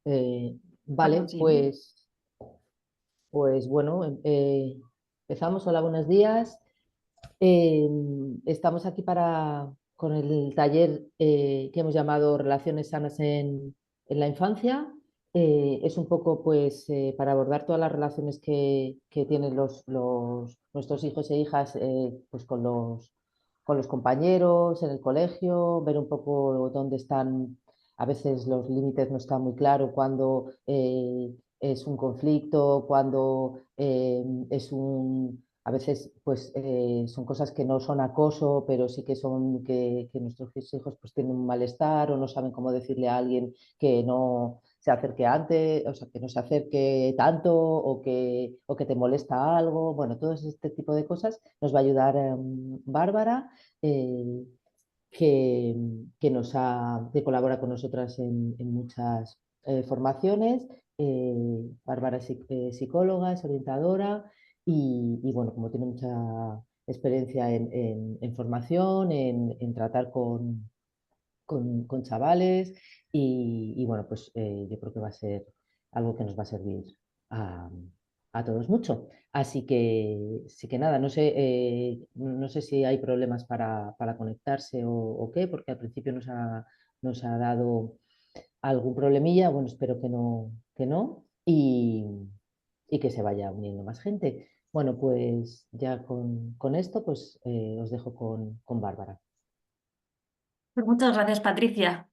Eh, Cuando vale, sí, ¿no? pues bueno, empezamos. Hola, buenos días. Eh, Estamos aquí con el taller que hemos llamado Relaciones sanas en la infancia. Es un poco pues para abordar todas las relaciones que tienen nuestros hijos e hijas pues con los compañeros en el colegio, ver un poco dónde están. A veces los límites no están muy claros cuando es un conflicto, cuando a veces pues son cosas que no son acoso, pero sí que son que nuestros hijos pues tienen un malestar o no saben cómo decirle a alguien que no se acerque antes, o sea, que no se acerque tanto o que te molesta algo. Bueno, todo este tipo de cosas nos va a ayudar Bárbara, eh, que, que colabora con nosotras en muchas formaciones. Bárbara es psicóloga, es orientadora y, bueno, como tiene mucha experiencia en formación, en tratar con chavales bueno, pues yo creo que va a ser algo que nos va a servir a, a todos mucho. Así que, sí que nada, no sé si hay problemas para conectarse o qué, porque al principio nos ha dado algún problemilla. Bueno, espero que no y que se vaya uniendo más gente. Bueno, pues ya con esto, pues os dejo con Bárbara. Pues muchas gracias, Patricia.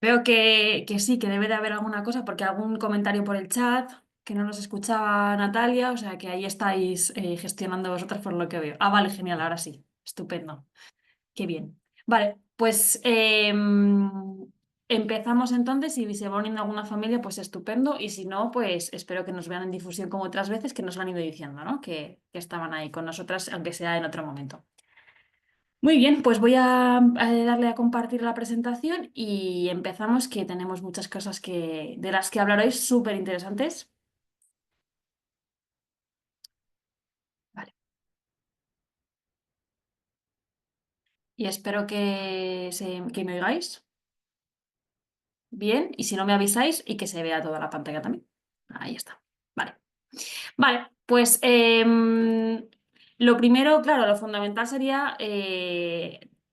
Veo que sí, que debe de haber alguna cosa, porque algún comentario por el chat, que no nos escuchaba Natalia, o sea que ahí estáis gestionando vosotros por lo que veo. Ah, vale, genial, ahora sí. Estupendo. Qué bien. Vale, pues empezamos entonces. Si se va uniendo alguna familia, pues estupendo. Y si no, pues espero que nos vean en difusión como otras veces que nos lo han ido diciendo, ¿no? Que estaban ahí con nosotras, aunque sea en otro momento. Muy bien, pues voy a darle a compartir la presentación y empezamos, que tenemos muchas cosas de las que hablar hoy súper interesantes. Vale. Y espero que me oigáis bien y si no me avisáis y que se vea toda la pantalla también. Ahí está. Vale. Vale, pues lo primero, claro, lo fundamental sería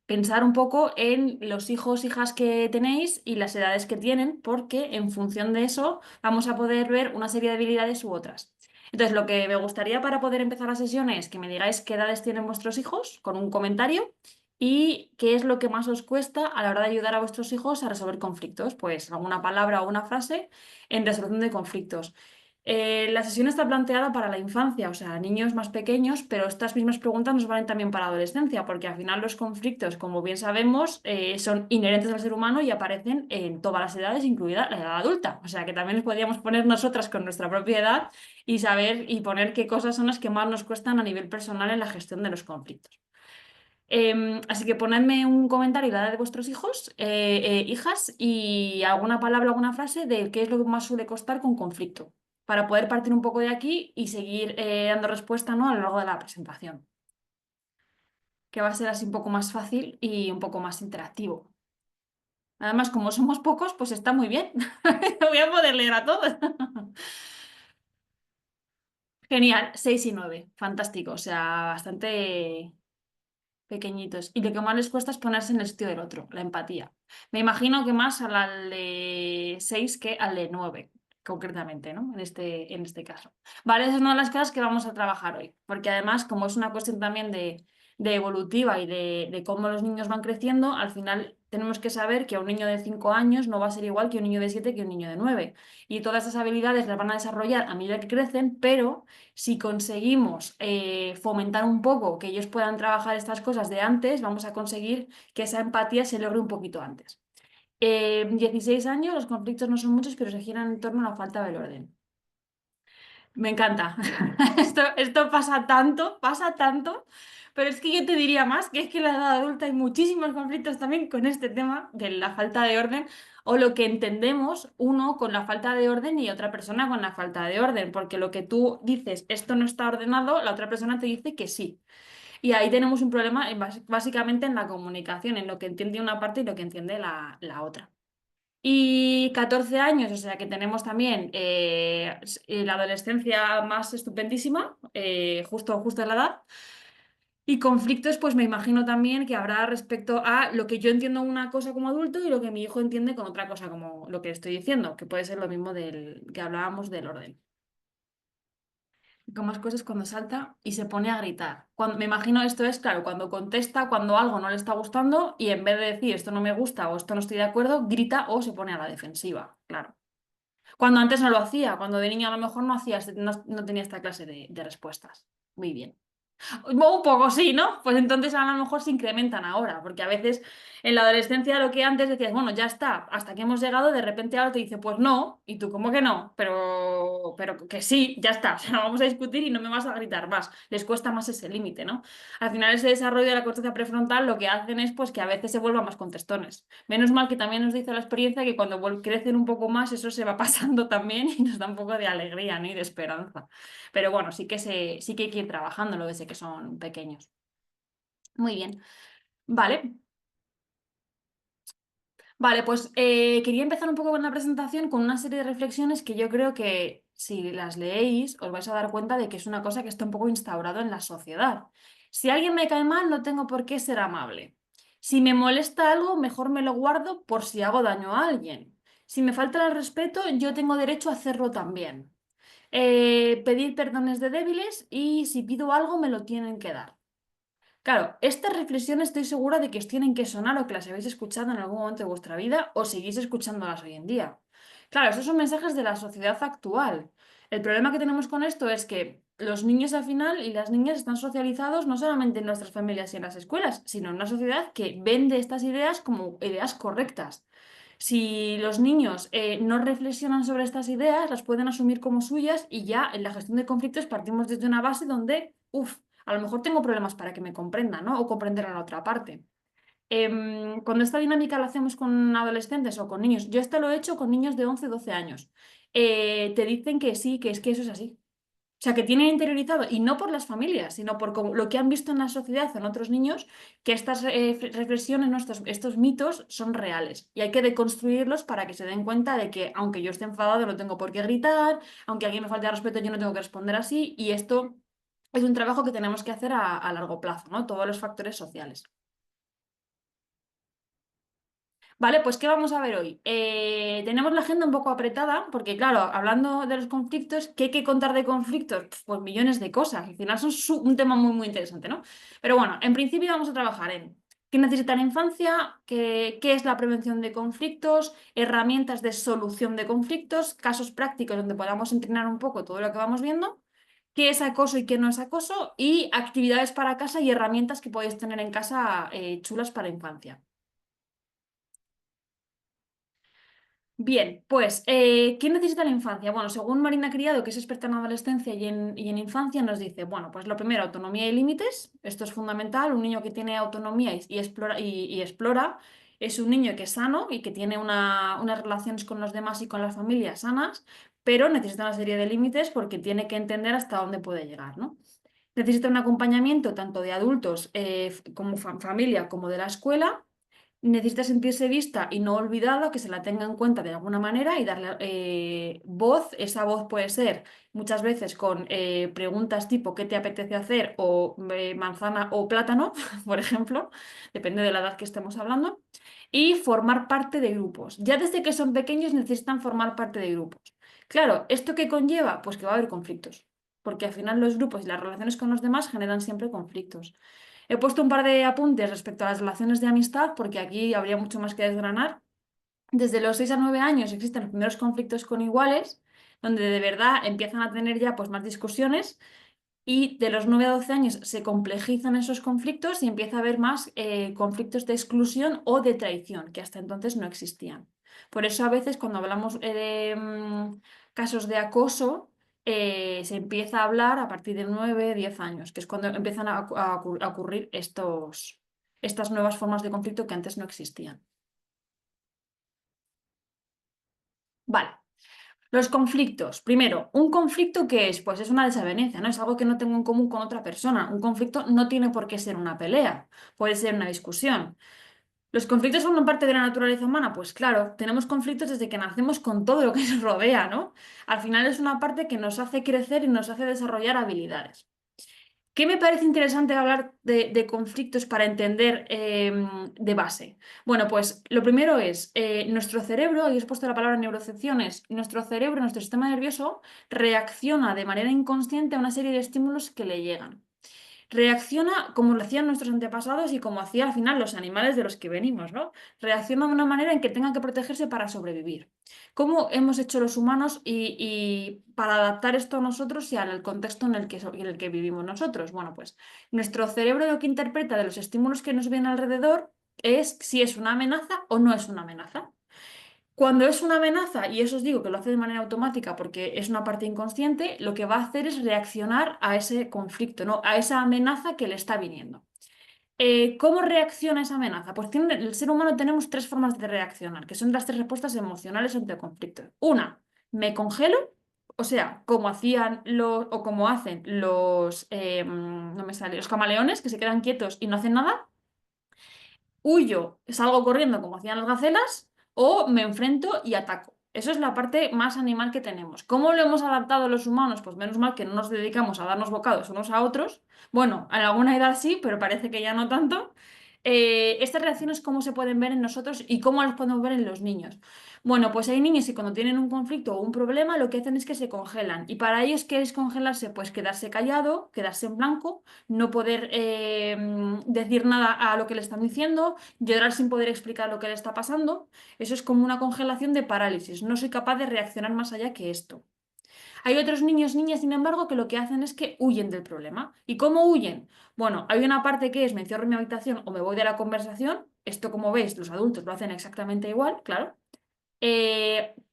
pensar un poco en los hijos, hijas que tenéis y las edades que tienen, porque en función de eso vamos a poder ver una serie de habilidades u otras. Entonces, lo que me gustaría para poder empezar la sesión es que me digáis qué edades tienen vuestros hijos con un comentario y qué es lo que más os cuesta a la hora de ayudar a vuestros hijos a resolver conflictos. Pues alguna palabra o una frase en resolución de conflictos. La sesión está planteada para la infancia, o sea, niños más pequeños, pero estas mismas preguntas nos valen también para la adolescencia, porque al final los conflictos, como bien sabemos, son inherentes al ser humano y aparecen en todas las edades, incluida la edad adulta. O sea, que también nos podríamos poner nosotras con nuestra propia edad y saber y poner qué cosas son las que más nos cuestan a nivel personal en la gestión de los conflictos. Así que ponedme un comentario la edad de vuestros hijos, hijas, y alguna palabra, alguna frase de qué es lo que más suele costar con conflicto, para poder partir un poco de aquí y seguir dando respuesta, ¿no? A lo largo de la presentación, que va a ser así un poco más fácil y un poco más interactivo. Además, como somos pocos, pues está muy bien. Voy a poder leer a todos. Genial, 6 y 9, fantástico, o sea, bastante pequeñitos. Y lo que más les cuesta es ponerse en el sitio del otro, la empatía. Me imagino que más al de 6 que al de 9 concretamente, ¿no? En este caso. Vale, esa es una de las cosas que vamos a trabajar hoy, porque además, como es una cuestión también de evolutiva y de cómo los niños van creciendo, al final tenemos que saber que un niño de 5 años no va a ser igual que un niño de 7 que un niño de 9. Y todas esas habilidades las van a desarrollar a medida que crecen, pero si conseguimos fomentar un poco que ellos puedan trabajar estas cosas de antes, vamos a conseguir que esa empatía se logre un poquito antes. 16 años, los conflictos no son muchos, pero se giran en torno a la falta del orden. Me encanta. Esto pasa tanto, pero es que yo te diría más, que es que en la edad adulta hay muchísimos conflictos también con este tema de la falta de orden o lo que entendemos uno con la falta de orden y otra persona con la falta de orden, porque lo que tú dices, esto no está ordenado, la otra persona te dice que sí. Y ahí tenemos un problema básicamente en la comunicación, en lo que entiende una parte y lo que entiende la otra. Y 14 años, o sea que tenemos también la adolescencia más estupendísima, justo en la edad. Y conflictos, pues me imagino también que habrá respecto a lo que yo entiendo una cosa como adulto y lo que mi hijo entiende con otra cosa como lo que estoy diciendo, que puede ser lo mismo del que hablábamos del orden. Con más cosas cuando salta y se pone a gritar. Me imagino esto es, claro, cuando contesta, cuando algo no le está gustando y en vez de decir esto no me gusta o esto no estoy de acuerdo, grita o se pone a la defensiva, claro. Cuando antes no lo hacía, cuando de niña a lo mejor no hacía, no tenía esta clase de respuestas. Muy bien. Un poco sí, ¿no? Pues entonces a lo mejor se incrementan ahora, porque a veces en la adolescencia lo que antes decías, bueno, ya está, hasta que hemos llegado, de repente ahora te dice, pues no, y tú, ¿cómo que no? Pero que sí, ya está, o sea, vamos a discutir y no me vas a gritar más. Les cuesta más ese límite, ¿no? Al final ese desarrollo de la corteza prefrontal lo que hacen es pues que a veces se vuelvan más contestones. Menos mal que también nos dice la experiencia que cuando crecen un poco más eso se va pasando también y nos da un poco de alegría, ¿no? Y de esperanza. Pero bueno, sí que hay que ir trabajándolo desde que son pequeños. Muy bien. Vale. Vale, pues quería empezar un poco con la presentación con una serie de reflexiones que yo creo que si las leéis os vais a dar cuenta de que es una cosa que está un poco instaurado en la sociedad. Si alguien me cae mal, no tengo por qué ser amable. Si me molesta algo, mejor me lo guardo por si hago daño a alguien. Si me falta el respeto, yo tengo derecho a hacerlo también. Pedir perdones de débiles y si pido algo, me lo tienen que dar. Claro, estas reflexiones estoy segura de que os tienen que sonar o que las habéis escuchado en algún momento de vuestra vida o seguís escuchándolas hoy en día. Claro, estos son mensajes de la sociedad actual. El problema que tenemos con esto es que los niños al final y las niñas están socializados no solamente en nuestras familias y en las escuelas, sino en una sociedad que vende estas ideas como ideas correctas. Si los niños no reflexionan sobre estas ideas, las pueden asumir como suyas y ya en la gestión de conflictos partimos desde una base donde, uff, a lo mejor tengo problemas para que me comprendan, ¿no? O comprender a la otra parte. Cuando esta dinámica la hacemos con adolescentes o con niños, yo esto lo he hecho con niños de 11 12 años, te dicen que sí, que es que eso es así. O sea, que tienen interiorizado, y no por las familias, sino por lo que han visto en la sociedad o en otros niños, que estas reflexiones, ¿no? Estos mitos son reales. Y hay que deconstruirlos para que se den cuenta de que, aunque yo esté enfadado, no tengo por qué gritar, aunque alguien me falte al respeto, yo no tengo que responder así. Y esto es un trabajo que tenemos que hacer a largo plazo, ¿no? Todos los factores sociales. Vale, pues ¿qué vamos a ver hoy? Tenemos la agenda un poco apretada porque, claro, hablando de los conflictos, ¿qué hay que contar de conflictos? Pues millones de cosas. Al final son un tema muy, muy interesante, ¿no? Pero bueno, en principio vamos a trabajar en qué necesita la infancia, qué es la prevención de conflictos, herramientas de solución de conflictos, casos prácticos donde podamos entrenar un poco todo lo que vamos viendo, qué es acoso y qué no es acoso, y actividades para casa y herramientas que podéis tener en casa chulas para infancia. Bien, pues, ¿qué necesita la infancia? Bueno, según Marina Criado, que es experta en adolescencia y en infancia, nos dice, bueno, pues lo primero, autonomía y límites, esto es fundamental, un niño que tiene autonomía y explora es un niño que es sano y que tiene unas relaciones con los demás y con la familia sanas, pero necesita una serie de límites porque tiene que entender hasta dónde puede llegar, ¿no? Necesita un acompañamiento tanto de adultos como familia como de la escuela. Necesita sentirse vista y no olvidada, que se la tenga en cuenta de alguna manera y darle voz. Esa voz puede ser muchas veces con preguntas tipo ¿qué te apetece hacer? O manzana o plátano, por ejemplo, depende de la edad que estemos hablando. Y formar parte de grupos. Ya desde que son pequeños necesitan formar parte de grupos. Claro, ¿esto qué conlleva? Pues que va a haber conflictos, porque al final los grupos y las relaciones con los demás generan siempre conflictos. He puesto un par de apuntes respecto a las relaciones de amistad, porque aquí habría mucho más que desgranar. Desde los 6 a 9 años existen los primeros conflictos con iguales, donde de verdad empiezan a tener ya pues, más discusiones, y de los 9 a 12 años se complejizan esos conflictos y empieza a haber más conflictos de exclusión o de traición, que hasta entonces no existían. Por eso a veces cuando hablamos de casos de acoso, se empieza a hablar a partir de 9 10 años, que es cuando empiezan a ocurrir estas nuevas formas de conflicto que antes no existían. Vale. Los conflictos. Primero, ¿un conflicto qué es? Pues es una desavenencia, ¿no? Es algo que no tengo en común con otra persona. Un conflicto no tiene por qué ser una pelea, puede ser una discusión. ¿Los conflictos forman parte de la naturaleza humana? Pues claro, tenemos conflictos desde que nacemos con todo lo que nos rodea, ¿no? Al final es una parte que nos hace crecer y nos hace desarrollar habilidades. ¿Qué me parece interesante hablar de conflictos para entender de base? Bueno, pues lo primero es nuestro cerebro, y he puesto la palabra neurocepciones, nuestro cerebro, nuestro sistema nervioso reacciona de manera inconsciente a una serie de estímulos que le llegan. Reacciona como lo hacían nuestros antepasados y como hacían al final los animales de los que venimos, ¿no? Reacciona de una manera en que tengan que protegerse para sobrevivir. ¿Cómo hemos hecho los humanos y para adaptar esto a nosotros y al contexto en el que vivimos nosotros? Bueno, pues nuestro cerebro lo que interpreta de los estímulos que nos vienen alrededor es si es una amenaza o no es una amenaza. Cuando es una amenaza, y eso os digo que lo hace de manera automática porque es una parte inconsciente, lo que va a hacer es reaccionar a ese conflicto, ¿no? A esa amenaza que le está viniendo. ¿Cómo reacciona esa amenaza? Pues el ser humano tenemos tres formas de reaccionar, que son las tres respuestas emocionales ante conflictos. Una, me congelo, o sea, como hacían los, o como hacen los, no me sale, los camaleones, que se quedan quietos y no hacen nada. Huyo, salgo corriendo como hacían las gacelas, o me enfrento y ataco. Eso es la parte más animal que tenemos. ¿Cómo lo hemos adaptado los humanos? Pues menos mal que no nos dedicamos a darnos bocados unos a otros. Bueno, en alguna edad sí, pero parece que ya no tanto. Estas reacciones, ¿cómo se pueden ver en nosotros y cómo las podemos ver en los niños? Bueno, pues hay niños que cuando tienen un conflicto o un problema, lo que hacen es que se congelan. Y para ellos, ¿qué es congelarse? Pues quedarse callado, quedarse en blanco, no poder decir nada a lo que le están diciendo, llorar sin poder explicar lo que le está pasando. Eso es como una congelación de parálisis. No soy capaz de reaccionar más allá que esto. Hay otros niños, niñas, sin embargo, que lo que hacen es que huyen del problema. ¿Y cómo huyen? Bueno, hay una parte que es me encierro en mi habitación o me voy de la conversación. Esto, como veis, los adultos lo hacen exactamente igual, claro.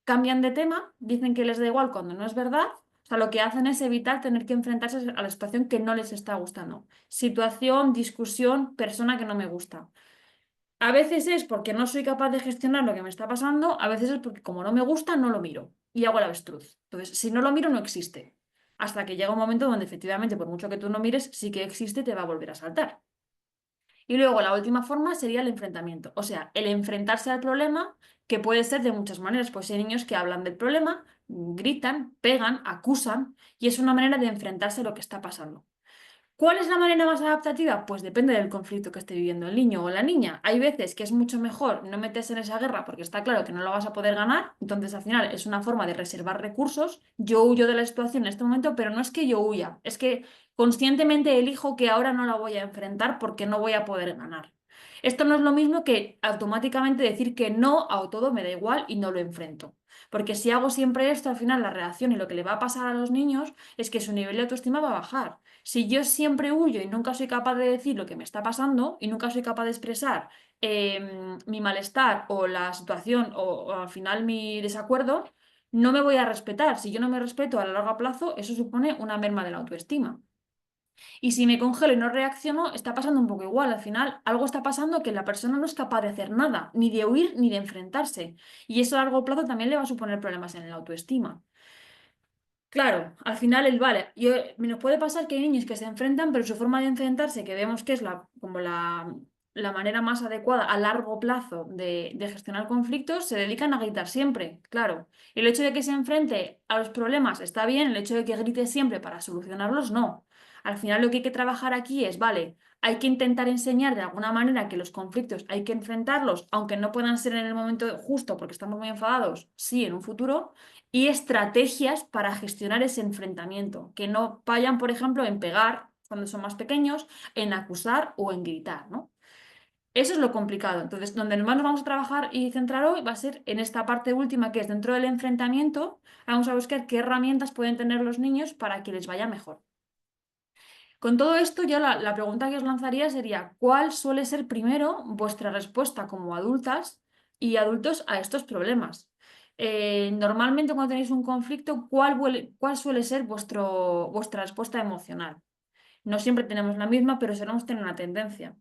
Cambian de tema, dicen que les da igual cuando no es verdad. O sea, lo que hacen es evitar tener que enfrentarse a la situación que no les está gustando. Situación, discusión, persona que no me gusta. A veces es porque no soy capaz de gestionar lo que me está pasando, a veces es porque como no me gusta, no lo miro y hago el avestruz. Entonces, si no lo miro, no existe. Hasta que llega un momento donde efectivamente, por mucho que tú no mires, sí que existe y te va a volver a saltar. Y luego la última forma sería el enfrentamiento, o sea, el enfrentarse al problema, que puede ser de muchas maneras. Pues hay niños que hablan del problema, gritan, pegan, acusan, y es una manera de enfrentarse a lo que está pasando. ¿Cuál es la manera más adaptativa? Pues depende del conflicto que esté viviendo el niño o la niña. Hay veces que es mucho mejor no meterse en esa guerra porque está claro que no lo vas a poder ganar, entonces al final es una forma de reservar recursos. Yo huyo de la situación en este momento, pero no es que yo huya, es que conscientemente elijo que ahora no la voy a enfrentar porque no voy a poder ganar. Esto no es lo mismo que automáticamente decir que no a todo me da igual y no lo enfrento. Porque si hago siempre esto, al final la reacción y lo que le va a pasar a los niños es que su nivel de autoestima va a bajar. Si yo siempre huyo y nunca soy capaz de decir lo que me está pasando y nunca soy capaz de expresar mi malestar o la situación o al final mi desacuerdo, no me voy a respetar. Si yo no me respeto a largo plazo, eso supone una merma de la autoestima. Y si me congelo y no reacciono, está pasando un poco igual. Al final, algo está pasando que la persona no es capaz de hacer nada, ni de huir ni de enfrentarse. Y eso a largo plazo también le va a suponer problemas en la autoestima. Claro, al final nos puede pasar que hay niños que se enfrentan, pero su forma de enfrentarse, que vemos que es la manera más adecuada a largo plazo de gestionar conflictos, se dedican a gritar siempre, claro. Y el hecho de que se enfrente a los problemas está bien, el hecho de que grite siempre para solucionarlos, no. Al final lo que hay que trabajar aquí es, vale, hay que intentar enseñar de alguna manera que los conflictos hay que enfrentarlos, aunque no puedan ser en el momento justo porque estamos muy enfadados, sí, en un futuro y estrategias para gestionar ese enfrentamiento, que no vayan, por ejemplo, en pegar cuando son más pequeños, en acusar o en gritar, ¿no? Eso es lo complicado. Entonces, donde más nos vamos a trabajar y centrar hoy va a ser en esta parte última, que es dentro del enfrentamiento, vamos a buscar qué herramientas pueden tener los niños para que les vaya mejor. Con todo esto, ya la pregunta que os lanzaría sería, ¿cuál suele ser primero vuestra respuesta como adultas y adultos a estos problemas? Normalmente cuando tenéis un conflicto, ¿cuál suele ser vuestra respuesta emocional? No siempre tenemos la misma, pero solemos tener una tendencia.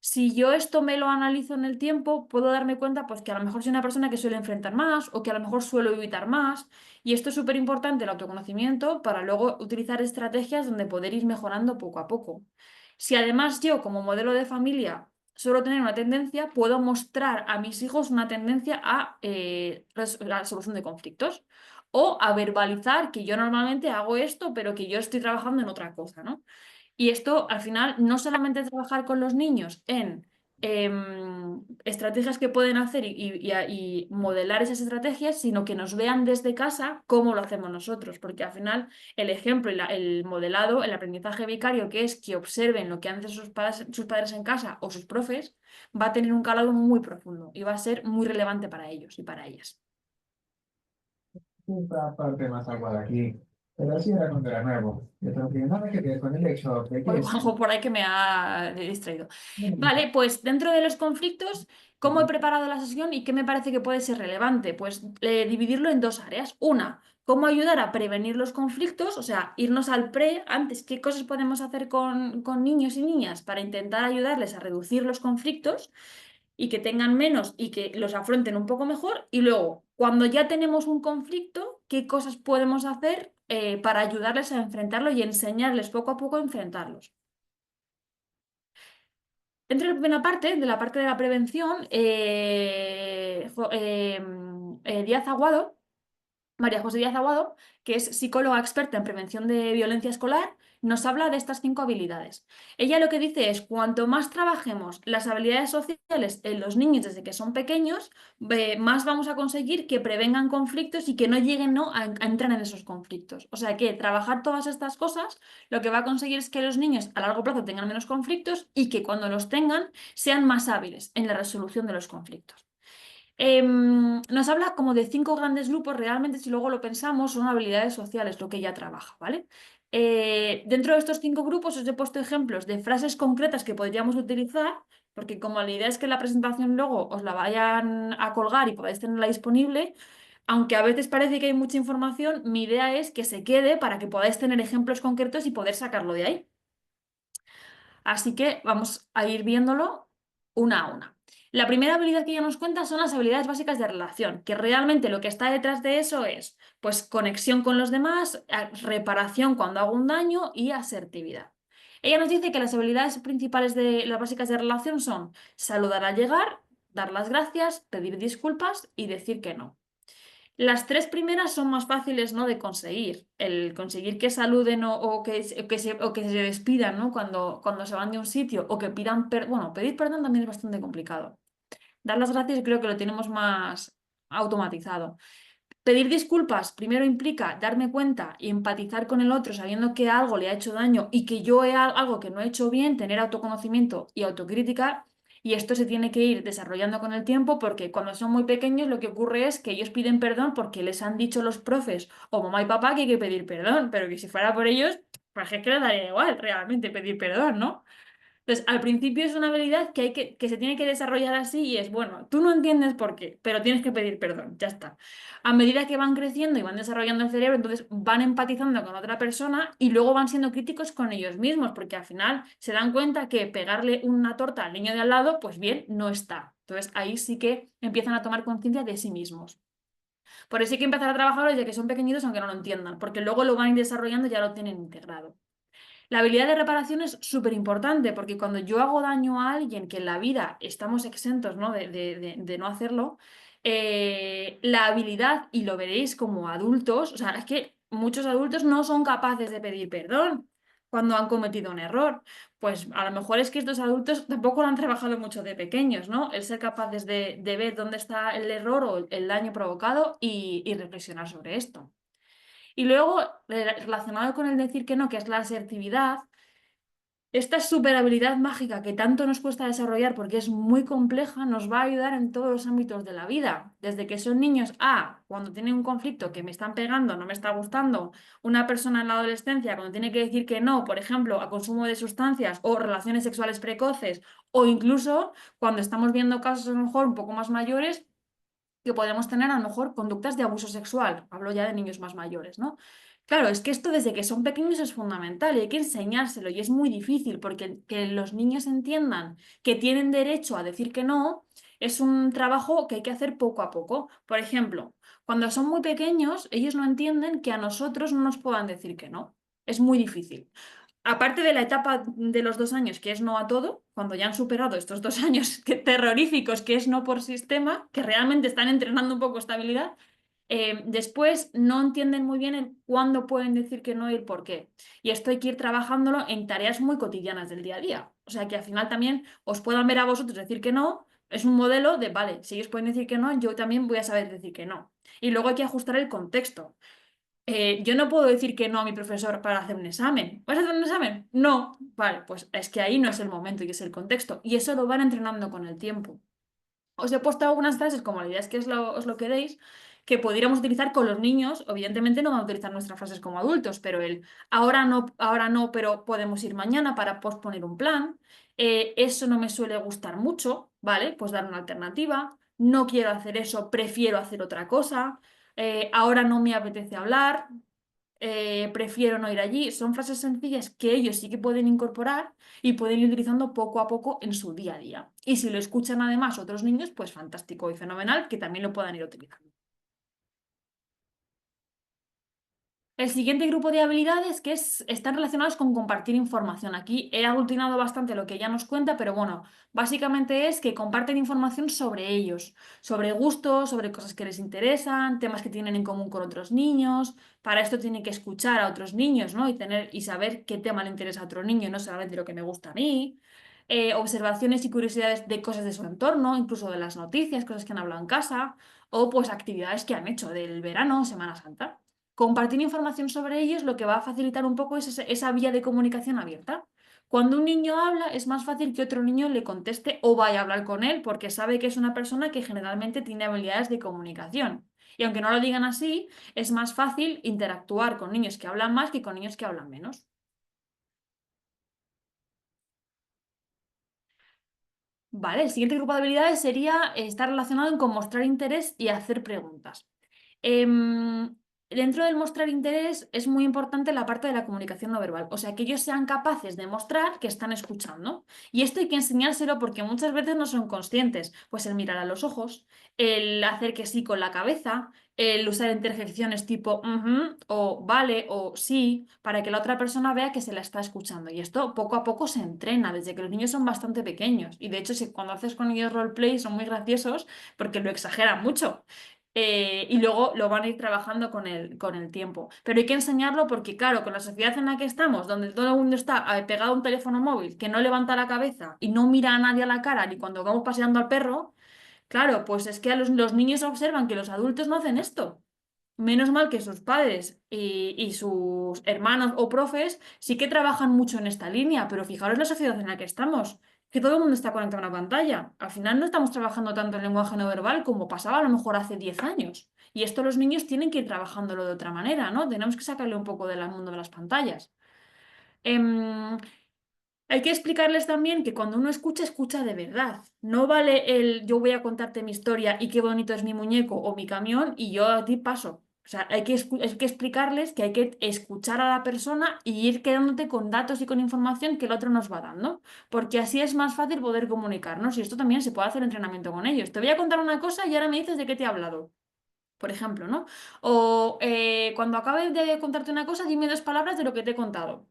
Si yo esto me lo analizo en el tiempo, puedo darme cuenta pues, que a lo mejor soy una persona que suele enfrentar más o que a lo mejor suelo evitar más. Y esto es súper importante, el autoconocimiento, para luego utilizar estrategias donde poder ir mejorando poco a poco. Si además yo, como modelo de familia, suelo tener una tendencia, puedo mostrar a mis hijos una tendencia a la solución de conflictos o a verbalizar que yo normalmente hago esto, pero que yo estoy trabajando en otra cosa, ¿no? Y esto al final no solamente trabajar con los niños en estrategias que pueden hacer y modelar esas estrategias, sino que nos vean desde casa cómo lo hacemos nosotros, porque al final el ejemplo y el modelado, el aprendizaje vicario, que es que observen lo que hacen sus padres en casa o sus profes, va a tener un calado muy profundo y va a ser muy relevante para ellos y para ellas. Esta parte más agua de aquí, pero sí era cuando era nuevo. Yo no tiene nada que ver con el hecho de O que algo por ahí que me ha distraído. Vale, pues dentro de los conflictos, ¿cómo he preparado la sesión y qué me parece que puede ser relevante? Pues dividirlo en dos áreas. Una, cómo ayudar a prevenir los conflictos, o sea, irnos al antes, qué cosas podemos hacer con niños y niñas para intentar ayudarles a reducir los conflictos y que tengan menos y que los afronten un poco mejor. Y luego, cuando ya tenemos un conflicto, ¿qué cosas podemos hacer para ayudarles a enfrentarlo y enseñarles poco a poco a enfrentarlos? Dentro de la primera parte, de la parte de la prevención, Díaz Aguado, María José Díaz Aguado, que es psicóloga experta en prevención de violencia escolar, nos habla de estas 5 habilidades. Ella lo que dice es, cuanto más trabajemos las habilidades sociales en los niños desde que son pequeños, más vamos a conseguir que prevengan conflictos y que no lleguen, ¿no?, a entrar en esos conflictos. O sea que trabajar todas estas cosas lo que va a conseguir es que los niños a largo plazo tengan menos conflictos y que cuando los tengan sean más hábiles en la resolución de los conflictos. Nos habla como de 5 grandes grupos, realmente si luego lo pensamos son habilidades sociales, lo que ella trabaja, ¿vale? Dentro de estos 5 grupos os he puesto ejemplos de frases concretas que podríamos utilizar, porque como la idea es que la presentación luego os la vayan a colgar y podáis tenerla disponible, aunque a veces parece que hay mucha información, mi idea es que se quede para que podáis tener ejemplos concretos y poder sacarlo de ahí. Así que vamos a ir viéndolo una a una. La primera habilidad que ella nos cuenta son las habilidades básicas de relación, que realmente lo que está detrás de eso es pues conexión con los demás, reparación cuando hago un daño y asertividad. Ella nos dice que las habilidades principales de las básicas de relación son saludar al llegar, dar las gracias, pedir disculpas y decir que no. Las 3 primeras son más fáciles, ¿no?, de conseguir. El conseguir que saluden o que se despidan, ¿no?, cuando se van de un sitio o que pidan perdón. Bueno, pedir perdón también es bastante complicado. Dar las gracias creo que lo tenemos más automatizado. Pedir disculpas primero implica darme cuenta y empatizar con el otro sabiendo que algo le ha hecho daño y que yo he algo que no he hecho bien, tener autoconocimiento y autocrítica. Y esto se tiene que ir desarrollando con el tiempo porque cuando son muy pequeños lo que ocurre es que ellos piden perdón porque les han dicho los profes o mamá y papá que hay que pedir perdón, pero que si fuera por ellos, pues es que les daría igual realmente pedir perdón, ¿no? Entonces, al principio es una habilidad que se tiene que desarrollar así y es, bueno, tú no entiendes por qué, pero tienes que pedir perdón, ya está. A medida que van creciendo y van desarrollando el cerebro, entonces van empatizando con otra persona y luego van siendo críticos con ellos mismos, porque al final se dan cuenta que pegarle una torta al niño de al lado, pues bien, no está. Entonces ahí sí que empiezan a tomar conciencia de sí mismos. Por eso hay que empezar a trabajar desde que son pequeñitos, aunque no lo entiendan, porque luego lo van a ir desarrollando y ya lo tienen integrado. La habilidad de reparación es súper importante porque cuando yo hago daño a alguien que en la vida estamos exentos, ¿no?, de no hacerlo, la habilidad, y lo veréis como adultos, o sea, es que muchos adultos no son capaces de pedir perdón cuando han cometido un error. Pues a lo mejor es que estos adultos tampoco lo han trabajado mucho de pequeños, ¿no? El ser capaces de ver dónde está el error o el daño provocado y reflexionar sobre esto. Y luego, relacionado con el decir que no, que es la asertividad, esta super habilidad mágica que tanto nos cuesta desarrollar porque es muy compleja, nos va a ayudar en todos los ámbitos de la vida. Desde que son niños a cuando tienen un conflicto que me están pegando, no me está gustando, una persona en la adolescencia cuando tiene que decir que no, por ejemplo, a consumo de sustancias o relaciones sexuales precoces, o incluso cuando estamos viendo casos a lo mejor un poco más mayores que podemos tener a lo mejor conductas de abuso sexual. Hablo ya de niños más mayores, ¿no? Claro, es que esto desde que son pequeños es fundamental y hay que enseñárselo y es muy difícil porque que los niños entiendan que tienen derecho a decir que no es un trabajo que hay que hacer poco a poco. Por ejemplo, cuando son muy pequeños, ellos no entienden que a nosotros no nos puedan decir que no. Es muy difícil. aparte de la etapa de los 2 años, que es no a todo, cuando ya han superado estos 2 años terroríficos, que es no por sistema, que realmente están entrenando un poco estabilidad, después no entienden muy bien el cuándo pueden decir que no y el por qué. Y esto hay que ir trabajándolo en tareas muy cotidianas del día a día. O sea que al final también os puedan ver a vosotros decir que no. Es un modelo de, vale, si ellos pueden decir que no, yo también voy a saber decir que no. Y luego hay que ajustar el contexto. Yo no puedo decir que no a mi profesor para hacer un examen. ¿Vas a hacer un examen? No. Vale, pues es que ahí no es el momento y es el contexto. Y eso lo van entrenando con el tiempo. Os he puesto algunas frases, como la idea es que os lo queréis, que podríamos utilizar con los niños. Evidentemente no van a utilizar nuestras frases como adultos, pero el ahora no, pero podemos ir mañana para posponer un plan. Eso no me suele gustar mucho, ¿vale? Pues dar una alternativa. No quiero hacer eso, prefiero hacer otra cosa. Ahora no me apetece hablar. Prefiero no ir allí. Son frases sencillas que ellos sí que pueden incorporar y pueden ir utilizando poco a poco en su día a día. Y si lo escuchan además otros niños, pues fantástico y fenomenal que también lo puedan ir utilizando. El siguiente grupo de habilidades están relacionados con compartir información. Aquí he aglutinado bastante lo que ella nos cuenta, pero bueno, básicamente es que comparten información sobre ellos, sobre gustos, sobre cosas que les interesan, temas que tienen en común con otros niños. Para esto tienen que escuchar a otros niños, ¿no? Y saber qué tema le interesa a otro niño, no solamente lo que me gusta a mí. Observaciones y curiosidades de cosas de su entorno, incluso de las noticias, cosas que han hablado en casa, o pues actividades que han hecho del verano, Semana Santa. Compartir información sobre ellos lo que va a facilitar un poco es esa vía de comunicación abierta. Cuando un niño habla, es más fácil que otro niño le conteste o vaya a hablar con él porque sabe que es una persona que generalmente tiene habilidades de comunicación. Y aunque no lo digan así, es más fácil interactuar con niños que hablan más que con niños que hablan menos. Vale, el siguiente grupo de habilidades sería estar relacionado con mostrar interés y hacer preguntas. Em, Dentro del mostrar interés es muy importante la parte de la comunicación no verbal, o sea, que ellos sean capaces de mostrar que están escuchando. Y esto hay que enseñárselo porque muchas veces no son conscientes, pues el mirar a los ojos, el hacer que sí con la cabeza, el usar interjecciones tipo "Ujú", o vale o sí, para que la otra persona vea que se la está escuchando. Y esto poco a poco se entrena desde que los niños son bastante pequeños. Y de hecho, si cuando haces con ellos roleplay son muy graciosos porque lo exageran mucho. Y luego lo van a ir trabajando con el tiempo. Pero hay que enseñarlo porque, claro, con la sociedad en la que estamos, donde todo el mundo está pegado a un teléfono móvil, que no levanta la cabeza y no mira a nadie a la cara, ni cuando vamos paseando al perro, claro, pues es que los niños observan que los adultos no hacen esto. Menos mal que sus padres y sus hermanos o profes sí que trabajan mucho en esta línea, pero fijaros la sociedad en la que estamos, que todo el mundo está conectado a una pantalla. Al final no estamos trabajando tanto en lenguaje no verbal como pasaba a lo mejor hace 10 años. Y esto los niños tienen que ir trabajándolo de otra manera, ¿no? Tenemos que sacarle un poco del mundo de las pantallas. Em, Hay que explicarles también que cuando uno escucha, escucha de verdad. No vale el yo voy a contarte mi historia y qué bonito es mi muñeco o mi camión y yo a ti paso. O sea, hay que explicarles que hay que escuchar a la persona y ir quedándote con datos y con información que el otro nos va dando. Porque así es más fácil poder comunicarnos y esto también se puede hacer entrenamiento con ellos. Te voy a contar una cosa y ahora me dices de qué te he hablado. Por ejemplo, ¿no? O cuando acabe de contarte una cosa, dime 2 palabras de lo que te he contado.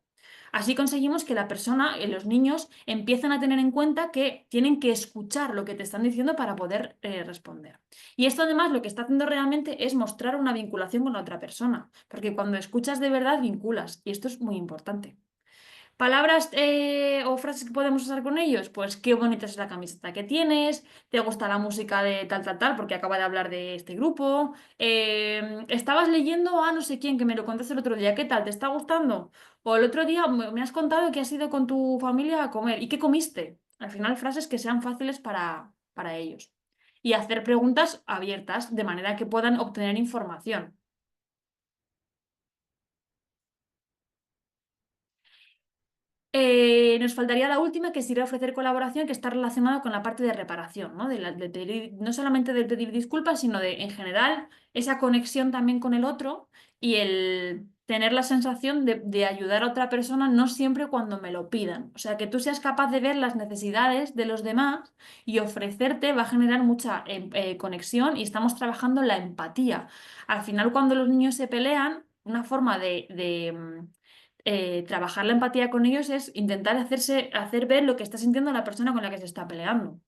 Así conseguimos que la persona, los niños, empiecen a tener en cuenta que tienen que escuchar lo que te están diciendo para poder responder. Y esto además lo que está haciendo realmente es mostrar una vinculación con la otra persona, porque cuando escuchas de verdad vinculas, y esto es muy importante. Palabras o frases que podemos usar con ellos, pues qué bonita es la camiseta que tienes, te gusta la música de tal, tal, tal, porque acaba de hablar de este grupo, estabas leyendo a no sé quién que me lo contaste el otro día, ¿qué tal? ¿Te está gustando? O el otro día me has contado que has ido con tu familia a comer, ¿y qué comiste? Al final, frases que sean fáciles para ellos. Y hacer preguntas abiertas de manera que puedan obtener información. Nos faltaría la última, que sería ofrecer colaboración, que está relacionada con la parte de reparación, ¿no? No solamente de pedir disculpas, sino de, en general, esa conexión también con el otro y el tener la sensación de ayudar a otra persona, no siempre cuando me lo pidan. O sea, que tú seas capaz de ver las necesidades de los demás y ofrecerte va a generar mucha conexión y estamos trabajando la empatía. Al final, cuando los niños se pelean, una forma trabajar la empatía con ellos es intentar hacer ver lo que está sintiendo la persona con la que se está peleando.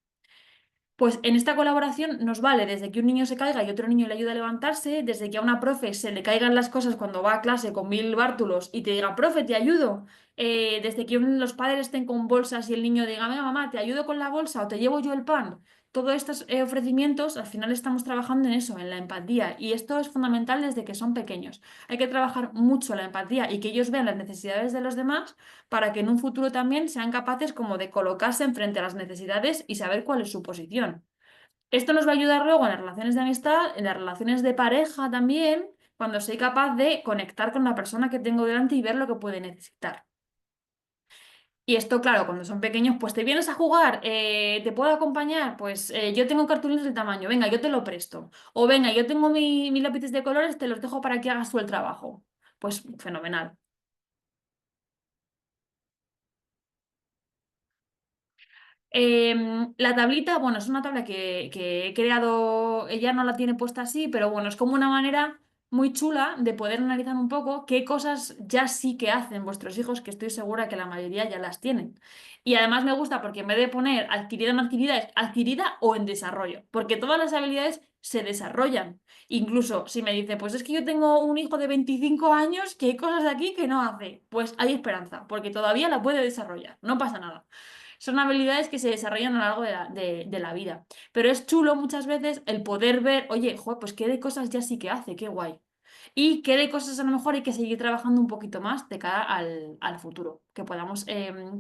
Pues en esta colaboración nos vale desde que un niño se caiga y otro niño le ayuda a levantarse, desde que a una profe se le caigan las cosas cuando va a clase con 1000 bártulos y te diga, profe, te ayudo. Desde que los padres estén con bolsas y el niño diga, venga, mamá, te ayudo con la bolsa o te llevo yo el pan. Todos estos ofrecimientos, al final estamos trabajando en eso, en la empatía. Y esto es fundamental desde que son pequeños. Hay que trabajar mucho la empatía y que ellos vean las necesidades de los demás para que en un futuro también sean capaces como de colocarse enfrente a las necesidades y saber cuál es su posición. Esto nos va a ayudar luego en las relaciones de amistad, en las relaciones de pareja también, cuando soy capaz de conectar con la persona que tengo delante y ver lo que puede necesitar. Y esto, claro, cuando son pequeños, pues te vienes a jugar, te puedo acompañar, pues yo tengo cartulines de tamaño, venga, yo te lo presto. O venga, yo tengo mis lápices de colores, te los dejo para que hagas tú el trabajo. Pues fenomenal. La tablita, bueno, es una tabla que he creado, ella no la tiene puesta así, pero bueno, es como una manera muy chula de poder analizar un poco qué cosas ya sí que hacen vuestros hijos, que estoy segura que la mayoría ya las tienen. Y además me gusta porque en vez de poner adquirida o no adquirida, es adquirida o en desarrollo, porque todas las habilidades se desarrollan. Incluso si me dice, pues es que yo tengo un hijo de 25 años que hay cosas de aquí que no hace, pues hay esperanza, porque todavía la puede desarrollar, no pasa nada. Son habilidades que se desarrollan a lo largo de la vida. Pero es chulo muchas veces el poder ver, oye, joder, pues qué de cosas ya sí que hace, qué guay. Y qué de cosas a lo mejor hay que seguir trabajando un poquito más de cara al futuro. Que podamos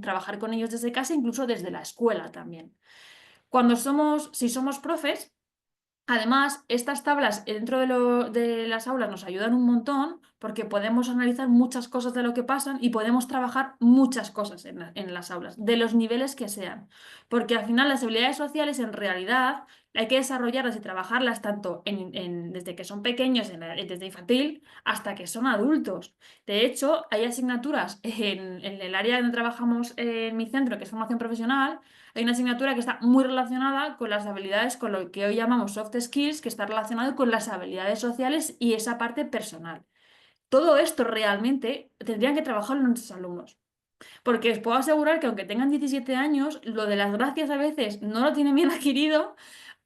trabajar con ellos desde casa, incluso desde la escuela también. Si somos profes, además, estas tablas dentro de las aulas nos ayudan un montón porque podemos analizar muchas cosas de lo que pasan y podemos trabajar muchas cosas en las aulas, de los niveles que sean. Porque al final las habilidades sociales en realidad hay que desarrollarlas y trabajarlas tanto desde que son pequeños, desde infantil, hasta que son adultos. De hecho, hay asignaturas en el área donde trabajamos en mi centro, que es formación profesional. Hay una asignatura que está muy relacionada con las habilidades, con lo que hoy llamamos soft skills, que está relacionado con las habilidades sociales y esa parte personal. Todo esto realmente tendrían que trabajarlo nuestros alumnos. Porque os puedo asegurar que aunque tengan 17 años, lo de las gracias a veces no lo tienen bien adquirido,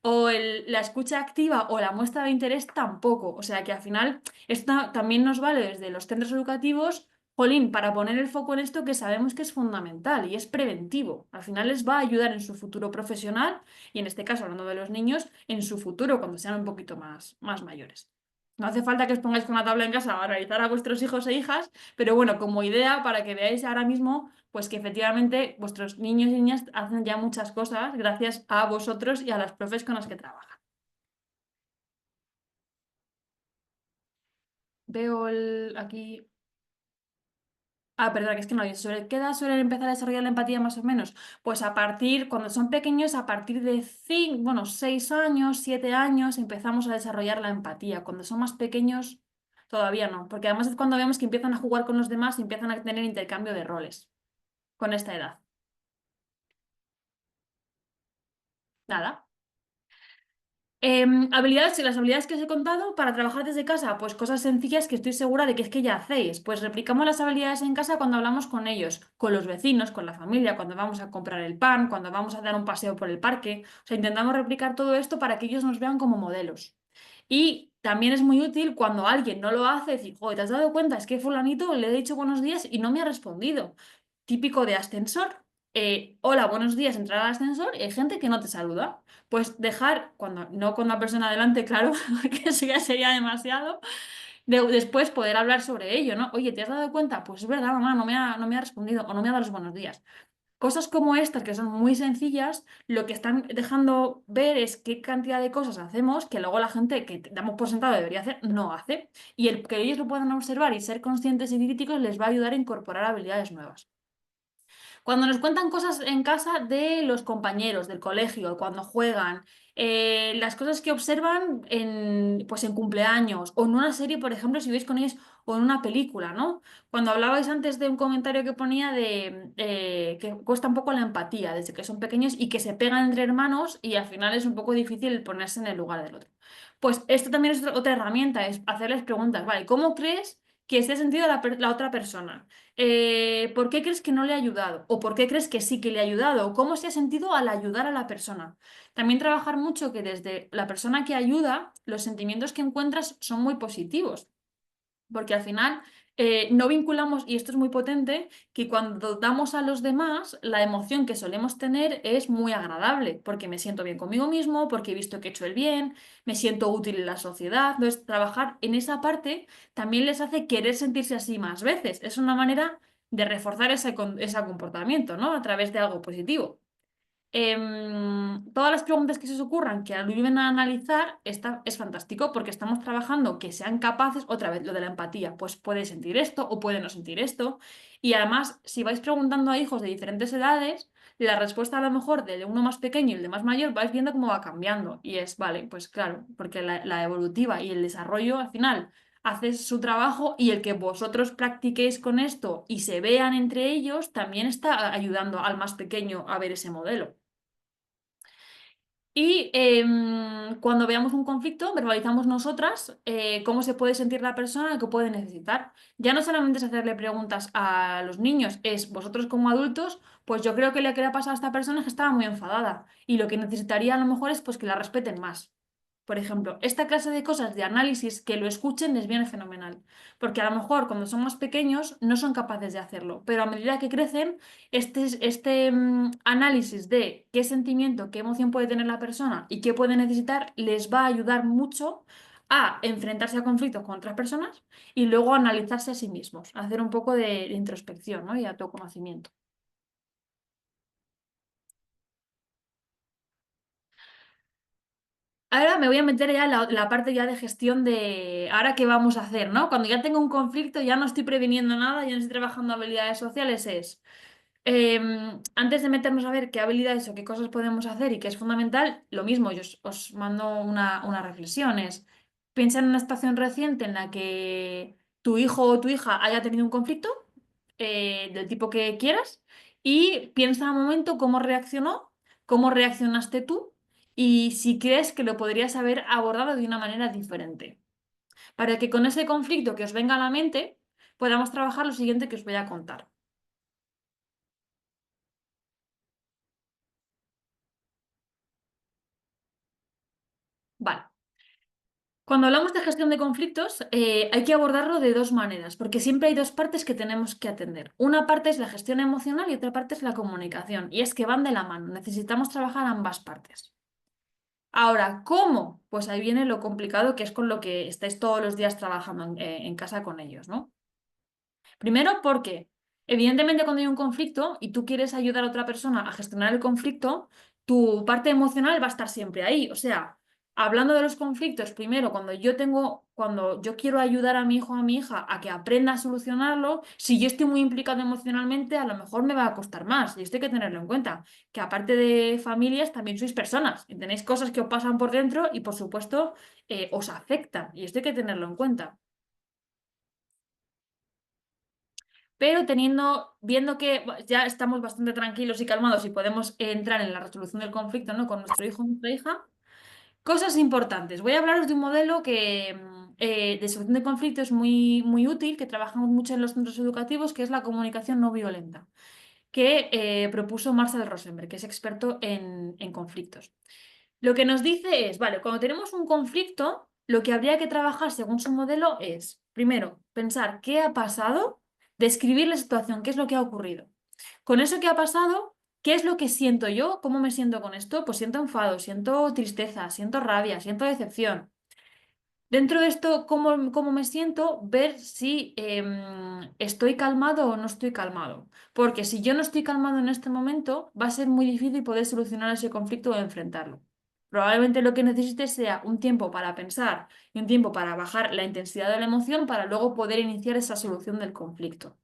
o la escucha activa o la muestra de interés tampoco. O sea que al final esto también nos vale desde los centros educativos, jolín, para poner el foco en esto que sabemos que es fundamental y es preventivo. Al final les va a ayudar en su futuro profesional y en este caso, hablando de los niños, en su futuro cuando sean un poquito más mayores. No hace falta que os pongáis con una tabla en casa a realizar a vuestros hijos e hijas, pero bueno, como idea para que veáis ahora mismo pues que efectivamente vuestros niños y niñas hacen ya muchas cosas gracias a vosotros y a las profes con las que trabajan. Veo aquí. Ah, perdón, que es que no, ¿sobre qué edad suelen empezar a desarrollar la empatía más o menos? Pues cuando son pequeños, a partir de 6 años, 7 años, empezamos a desarrollar la empatía. Cuando son más pequeños, todavía no, porque además es cuando vemos que empiezan a jugar con los demás y empiezan a tener intercambio de roles con esta edad. Nada. Las habilidades que os he contado para trabajar desde casa, pues cosas sencillas que estoy segura de que es que ya hacéis. Pues replicamos las habilidades en casa cuando hablamos con ellos, con los vecinos, con la familia, cuando vamos a comprar el pan, cuando vamos a dar un paseo por el parque. O sea, intentamos replicar todo esto para que ellos nos vean como modelos. Y también es muy útil cuando alguien no lo hace, decir, joder, ¿te has dado cuenta? Es que fulanito le he dicho buenos días y no me ha respondido. Típico de ascensor. Hola, buenos días, entrar al ascensor y hay gente que no te saluda. Pues dejar, no con una persona adelante, claro, que eso ya sería demasiado, después poder hablar sobre ello, ¿no? Oye, ¿te has dado cuenta? Pues es verdad, mamá, no me ha respondido o no me ha dado los buenos días. Cosas como estas, que son muy sencillas, lo que están dejando ver es qué cantidad de cosas hacemos que luego la gente que damos por sentado debería hacer, no hace. Y el que ellos lo puedan observar y ser conscientes y críticos les va a ayudar a incorporar habilidades nuevas. Cuando nos cuentan cosas en casa de los compañeros del colegio, cuando juegan, las cosas que observan pues en cumpleaños o en una serie, por ejemplo, si veis con ellos, o en una película, ¿no? Cuando hablabais antes de un comentario que ponía de que cuesta un poco la empatía desde que son pequeños y que se pegan entre hermanos y al final es un poco difícil el ponerse en el lugar del otro. Pues esto también es otra herramienta, es hacerles preguntas, ¿vale? ¿Cómo crees que esté sentido la otra persona. ¿Por qué crees que no le ha ayudado? ¿O por qué crees que sí que le ha ayudado? ¿O cómo se ha sentido al ayudar a la persona? También trabajar mucho que desde la persona que ayuda, los sentimientos que encuentras son muy positivos. Porque al final no vinculamos, y esto es muy potente, que cuando damos a los demás, la emoción que solemos tener es muy agradable, porque me siento bien conmigo mismo, porque he visto que he hecho el bien, me siento útil en la sociedad. Entonces, trabajar en esa parte también les hace querer sentirse así más veces. Es una manera de reforzar ese comportamiento, ¿no? A través de algo positivo. Todas las preguntas que se os ocurran que ayuden a analizar es fantástico porque estamos trabajando que sean capaces, otra vez lo de la empatía, pues puede sentir esto o puede no sentir esto. Y además, si vais preguntando a hijos de diferentes edades, la respuesta a lo mejor del de uno más pequeño y el de más mayor vais viendo cómo va cambiando. Y es, vale, pues claro, porque la evolutiva y el desarrollo al final hace su trabajo y el que vosotros practiquéis con esto y se vean entre ellos también está ayudando al más pequeño a ver ese modelo. Y cuando veamos un conflicto, verbalizamos nosotras cómo se puede sentir la persona y qué puede necesitar. Ya no solamente es hacerle preguntas a los niños, es vosotros como adultos, pues yo creo que lo que le ha pasado a esta persona es que estaba muy enfadada y lo que necesitaría a lo mejor es pues que la respeten más. Por ejemplo, esta clase de cosas de análisis que lo escuchen les viene fenomenal, porque a lo mejor cuando son más pequeños no son capaces de hacerlo, pero a medida que crecen este análisis de qué sentimiento, qué emoción puede tener la persona y qué puede necesitar, les va a ayudar mucho a enfrentarse a conflictos con otras personas y luego a analizarse a sí mismos, a hacer un poco de introspección, ¿no? Y autoconocimiento. Ahora me voy a meter ya en la parte ya de gestión de ahora qué vamos a hacer, ¿no? Cuando ya tengo un conflicto, ya no estoy previniendo nada, ya no estoy trabajando habilidades sociales, antes de meternos a ver qué habilidades o qué cosas podemos hacer y qué es fundamental, lo mismo, yo os mando unas reflexiones. Piensa en una situación reciente en la que tu hijo o tu hija haya tenido un conflicto del tipo que quieras y piensa un momento cómo reaccionó, cómo reaccionaste tú y si crees que lo podrías haber abordado de una manera diferente. Para que con ese conflicto que os venga a la mente podamos trabajar lo siguiente que os voy a contar. Vale. Cuando hablamos de gestión de conflictos, hay que abordarlo de dos maneras, porque siempre hay dos partes que tenemos que atender. Una parte es la gestión emocional y otra parte es la comunicación, y es que van de la mano, necesitamos trabajar ambas partes. Ahora, ¿cómo? Pues ahí viene lo complicado que es con lo que estáis todos los días trabajando en casa con ellos, ¿no? Primero porque, evidentemente, cuando hay un conflicto y tú quieres ayudar a otra persona a gestionar el conflicto, tu parte emocional va a estar siempre ahí. O sea, hablando de los conflictos, primero, cuando yo quiero ayudar a mi hijo o a mi hija a que aprenda a solucionarlo, si yo estoy muy implicado emocionalmente, a lo mejor me va a costar más. Y esto hay que tenerlo en cuenta, que aparte de familias, también sois personas y tenéis cosas que os pasan por dentro y, por supuesto, os afectan. Y esto hay que tenerlo en cuenta. Pero viendo que ya estamos bastante tranquilos y calmados y podemos entrar en la resolución del conflicto, ¿no? Con nuestro hijo o nuestra hija, cosas importantes. Voy a hablaros de un modelo de solución de conflictos muy, muy útil, que trabajamos mucho en los centros educativos, que es la comunicación no violenta, que propuso Marcel Rosenberg, que es experto en conflictos. Lo que nos dice es, vale, cuando tenemos un conflicto, lo que habría que trabajar según su modelo es, primero, pensar qué ha pasado, describir la situación, qué es lo que ha ocurrido. Con eso que ha pasado, ¿qué es lo que siento yo? ¿Cómo me siento con esto? Pues siento enfado, siento tristeza, siento rabia, siento decepción. Dentro de esto, ¿cómo me siento? Ver si estoy calmado o no estoy calmado. Porque si yo no estoy calmado en este momento, va a ser muy difícil poder solucionar ese conflicto o enfrentarlo. Probablemente lo que necesites sea un tiempo para pensar y un tiempo para bajar la intensidad de la emoción para luego poder iniciar esa solución del conflicto.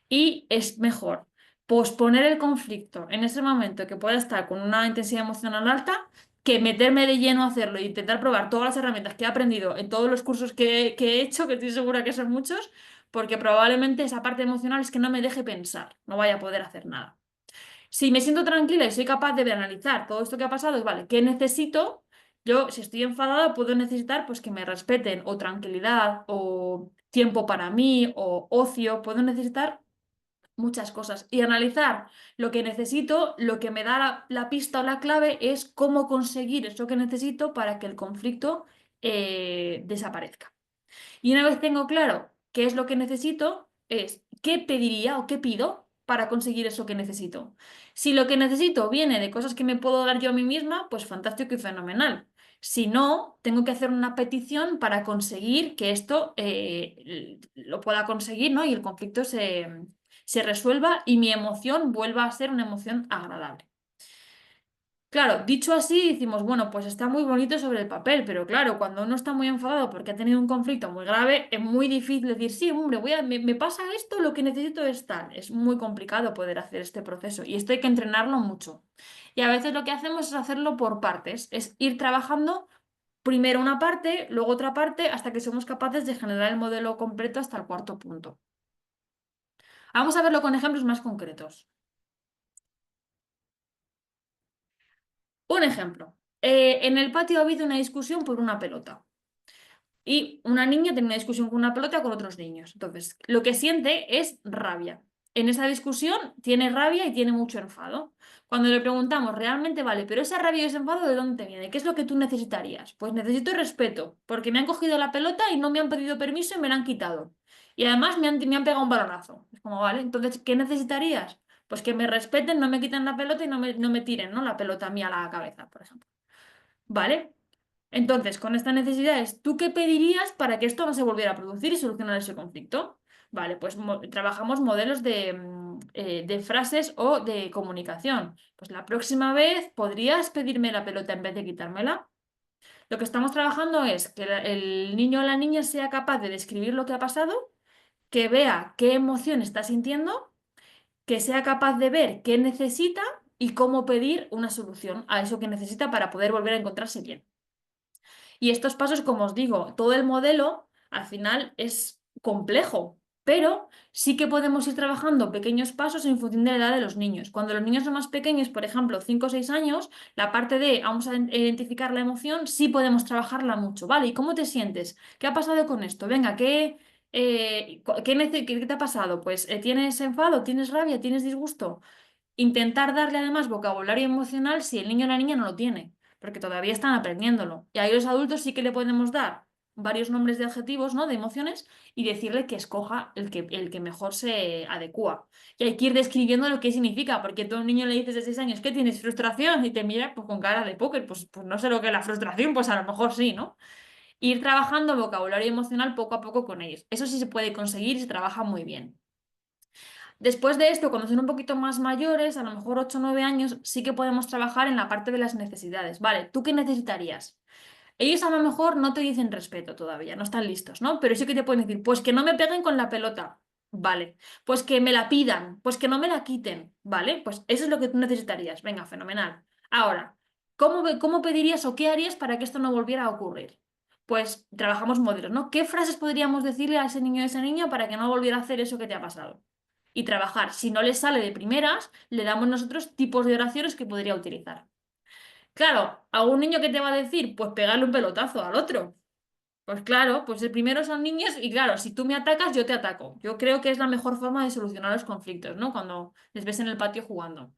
Y es mejor posponer el conflicto en ese momento que pueda estar con una intensidad emocional alta que meterme de lleno a hacerlo e intentar probar todas las herramientas que he aprendido en todos los cursos que he hecho, que estoy segura que son muchos, porque probablemente esa parte emocional es que no me deje pensar, no vaya a poder hacer nada. Si me siento tranquila y soy capaz de analizar todo esto que ha pasado, es vale, ¿qué necesito? Yo, si estoy enfadada, puedo necesitar pues que me respeten o tranquilidad o tiempo para mí o ocio, puedo necesitar muchas cosas. Y analizar lo que necesito, lo que me da la pista o la clave es cómo conseguir eso que necesito para que el conflicto desaparezca. Y una vez tengo claro qué es lo que necesito, es qué pediría o qué pido para conseguir eso que necesito. Si lo que necesito viene de cosas que me puedo dar yo a mí misma, pues fantástico y fenomenal. Si no, tengo que hacer una petición para conseguir que esto lo pueda conseguir, ¿no? Y el conflicto se resuelva y mi emoción vuelva a ser una emoción agradable. Claro, dicho así, decimos, bueno, pues está muy bonito sobre el papel, pero claro, cuando uno está muy enfadado porque ha tenido un conflicto muy grave, es muy difícil decir, sí, hombre, me pasa esto, lo que necesito es tal. Es muy complicado poder hacer este proceso y esto hay que entrenarlo mucho. Y a veces lo que hacemos es hacerlo por partes, es ir trabajando primero una parte, luego otra parte, hasta que somos capaces de generar el modelo completo hasta el cuarto punto. Vamos a verlo con ejemplos más concretos. Un ejemplo. En el patio ha habido una discusión por una pelota. Y una niña tiene una discusión con una pelota con otros niños. Entonces, lo que siente es rabia. En esa discusión tiene rabia y tiene mucho enfado. Cuando le preguntamos realmente, vale, pero esa rabia y ese enfado, ¿de dónde te viene? ¿Qué es lo que tú necesitarías? Pues necesito respeto, porque me han cogido la pelota y no me han pedido permiso y me la han quitado. Y además me han pegado un balonazo. Es como, vale, entonces, ¿qué necesitarías? Pues que me respeten, no me quiten la pelota y no me tiren, ¿no? La pelota a mí a la cabeza, por ejemplo. ¿Vale? Entonces, con estas necesidades, ¿tú qué pedirías para que esto no se volviera a producir y solucionar ese conflicto? Vale, pues trabajamos modelos de frases o de comunicación. Pues la próxima vez, ¿podrías pedirme la pelota en vez de quitármela? Lo que estamos trabajando es que el niño o la niña sea capaz de describir lo que ha pasado, que vea qué emoción está sintiendo, que sea capaz de ver qué necesita y cómo pedir una solución a eso que necesita para poder volver a encontrarse bien. Y estos pasos, como os digo, todo el modelo al final es complejo, pero sí que podemos ir trabajando pequeños pasos en función de la edad de los niños. Cuando los niños son más pequeños, por ejemplo, 5 o 6 años, la parte de vamos a identificar la emoción, sí podemos trabajarla mucho, ¿vale? ¿Y cómo te sientes? ¿Qué ha pasado con esto? Venga, ¿qué te ha pasado? Pues ¿tienes enfado? ¿Tienes rabia? ¿Tienes disgusto? Intentar darle además vocabulario emocional si el niño o la niña no lo tiene, porque todavía están aprendiéndolo. Y ahí los adultos sí que le podemos dar varios nombres de adjetivos, ¿no? De emociones y decirle que escoja el que mejor se adecua. Y hay que ir describiendo lo que significa, porque tú a un niño le dices de 6 años, ¿qué tienes? ¿Frustración? Y te mira pues, con cara de póker, pues no sé lo que es la frustración, pues a lo mejor sí, ¿no? Ir trabajando vocabulario emocional poco a poco con ellos. Eso sí se puede conseguir y se trabaja muy bien. Después de esto, cuando son un poquito más mayores, a lo mejor 8 o 9 años, sí que podemos trabajar en la parte de las necesidades. Vale, ¿tú qué necesitarías? Ellos a lo mejor no te dicen respeto todavía, no están listos, ¿no? Pero sí que te pueden decir, pues que no me peguen con la pelota, vale. Pues que me la pidan, pues que no me la quiten, ¿vale? Pues eso es lo que tú necesitarías. Venga, fenomenal. Ahora, ¿cómo pedirías o qué harías para que esto no volviera a ocurrir? Pues trabajamos modelos, ¿no? ¿Qué frases podríamos decirle a ese niño o a esa niña para que no volviera a hacer eso que te ha pasado? Y trabajar. Si no le sale de primeras, le damos nosotros tipos de oraciones que podría utilizar. Claro, a un niño que te va a decir, pues pegarle un pelotazo al otro. Pues claro, pues el primero son niños y claro, si tú me atacas, yo te ataco. Yo creo que es la mejor forma de solucionar los conflictos, ¿no? Cuando les ves en el patio jugando.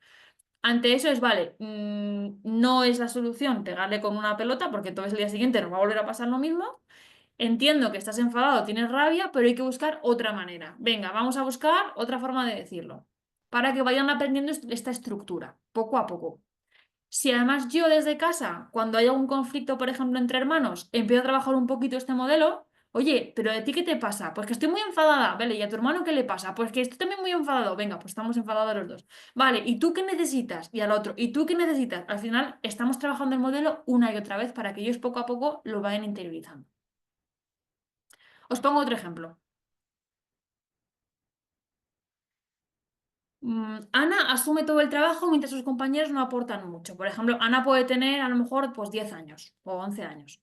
Ante eso es, vale, no es la solución pegarle con una pelota porque entonces el día siguiente nos va a volver a pasar lo mismo. Entiendo que estás enfadado, tienes rabia, pero hay que buscar otra manera. Venga, vamos a buscar otra forma de decirlo, para que vayan aprendiendo esta estructura, poco a poco. Si además yo desde casa, cuando hay algún conflicto, por ejemplo, entre hermanos, empiezo a trabajar un poquito este modelo, oye, pero ¿de ti qué te pasa? Pues que estoy muy enfadada, vale, ¿y a tu hermano qué le pasa? Pues que estoy también muy enfadado, venga, pues estamos enfadados los dos. Vale, ¿y tú qué necesitas? Y al otro, ¿y tú qué necesitas? Al final estamos trabajando el modelo una y otra vez para que ellos poco a poco lo vayan interiorizando. Os pongo otro ejemplo. Ana asume todo el trabajo mientras sus compañeros no aportan mucho. Por ejemplo, Ana puede tener a lo mejor pues 10 años o 11 años.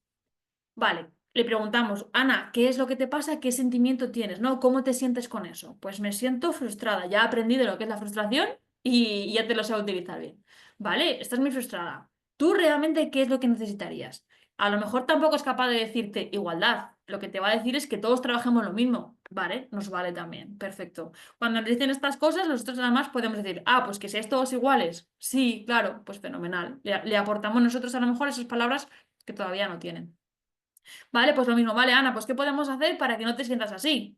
Vale, le preguntamos, Ana, ¿qué es lo que te pasa? ¿Qué sentimiento tienes? ¿No? ¿Cómo te sientes con eso? Pues me siento frustrada. Ya aprendí de lo que es la frustración y ya te lo sé utilizar bien. Vale, estás muy frustrada. ¿Tú realmente qué es lo que necesitarías? A lo mejor tampoco es capaz de decirte igualdad, lo que te va a decir es que todos trabajemos lo mismo. Vale, nos vale también. Perfecto. Cuando nos dicen estas cosas, nosotros además podemos decir, ah, pues que seáis todos iguales. Sí, claro, pues fenomenal. Le aportamos nosotros a lo mejor esas palabras que todavía no tienen. Vale, pues lo mismo. Vale, Ana, pues ¿qué podemos hacer para que no te sientas así?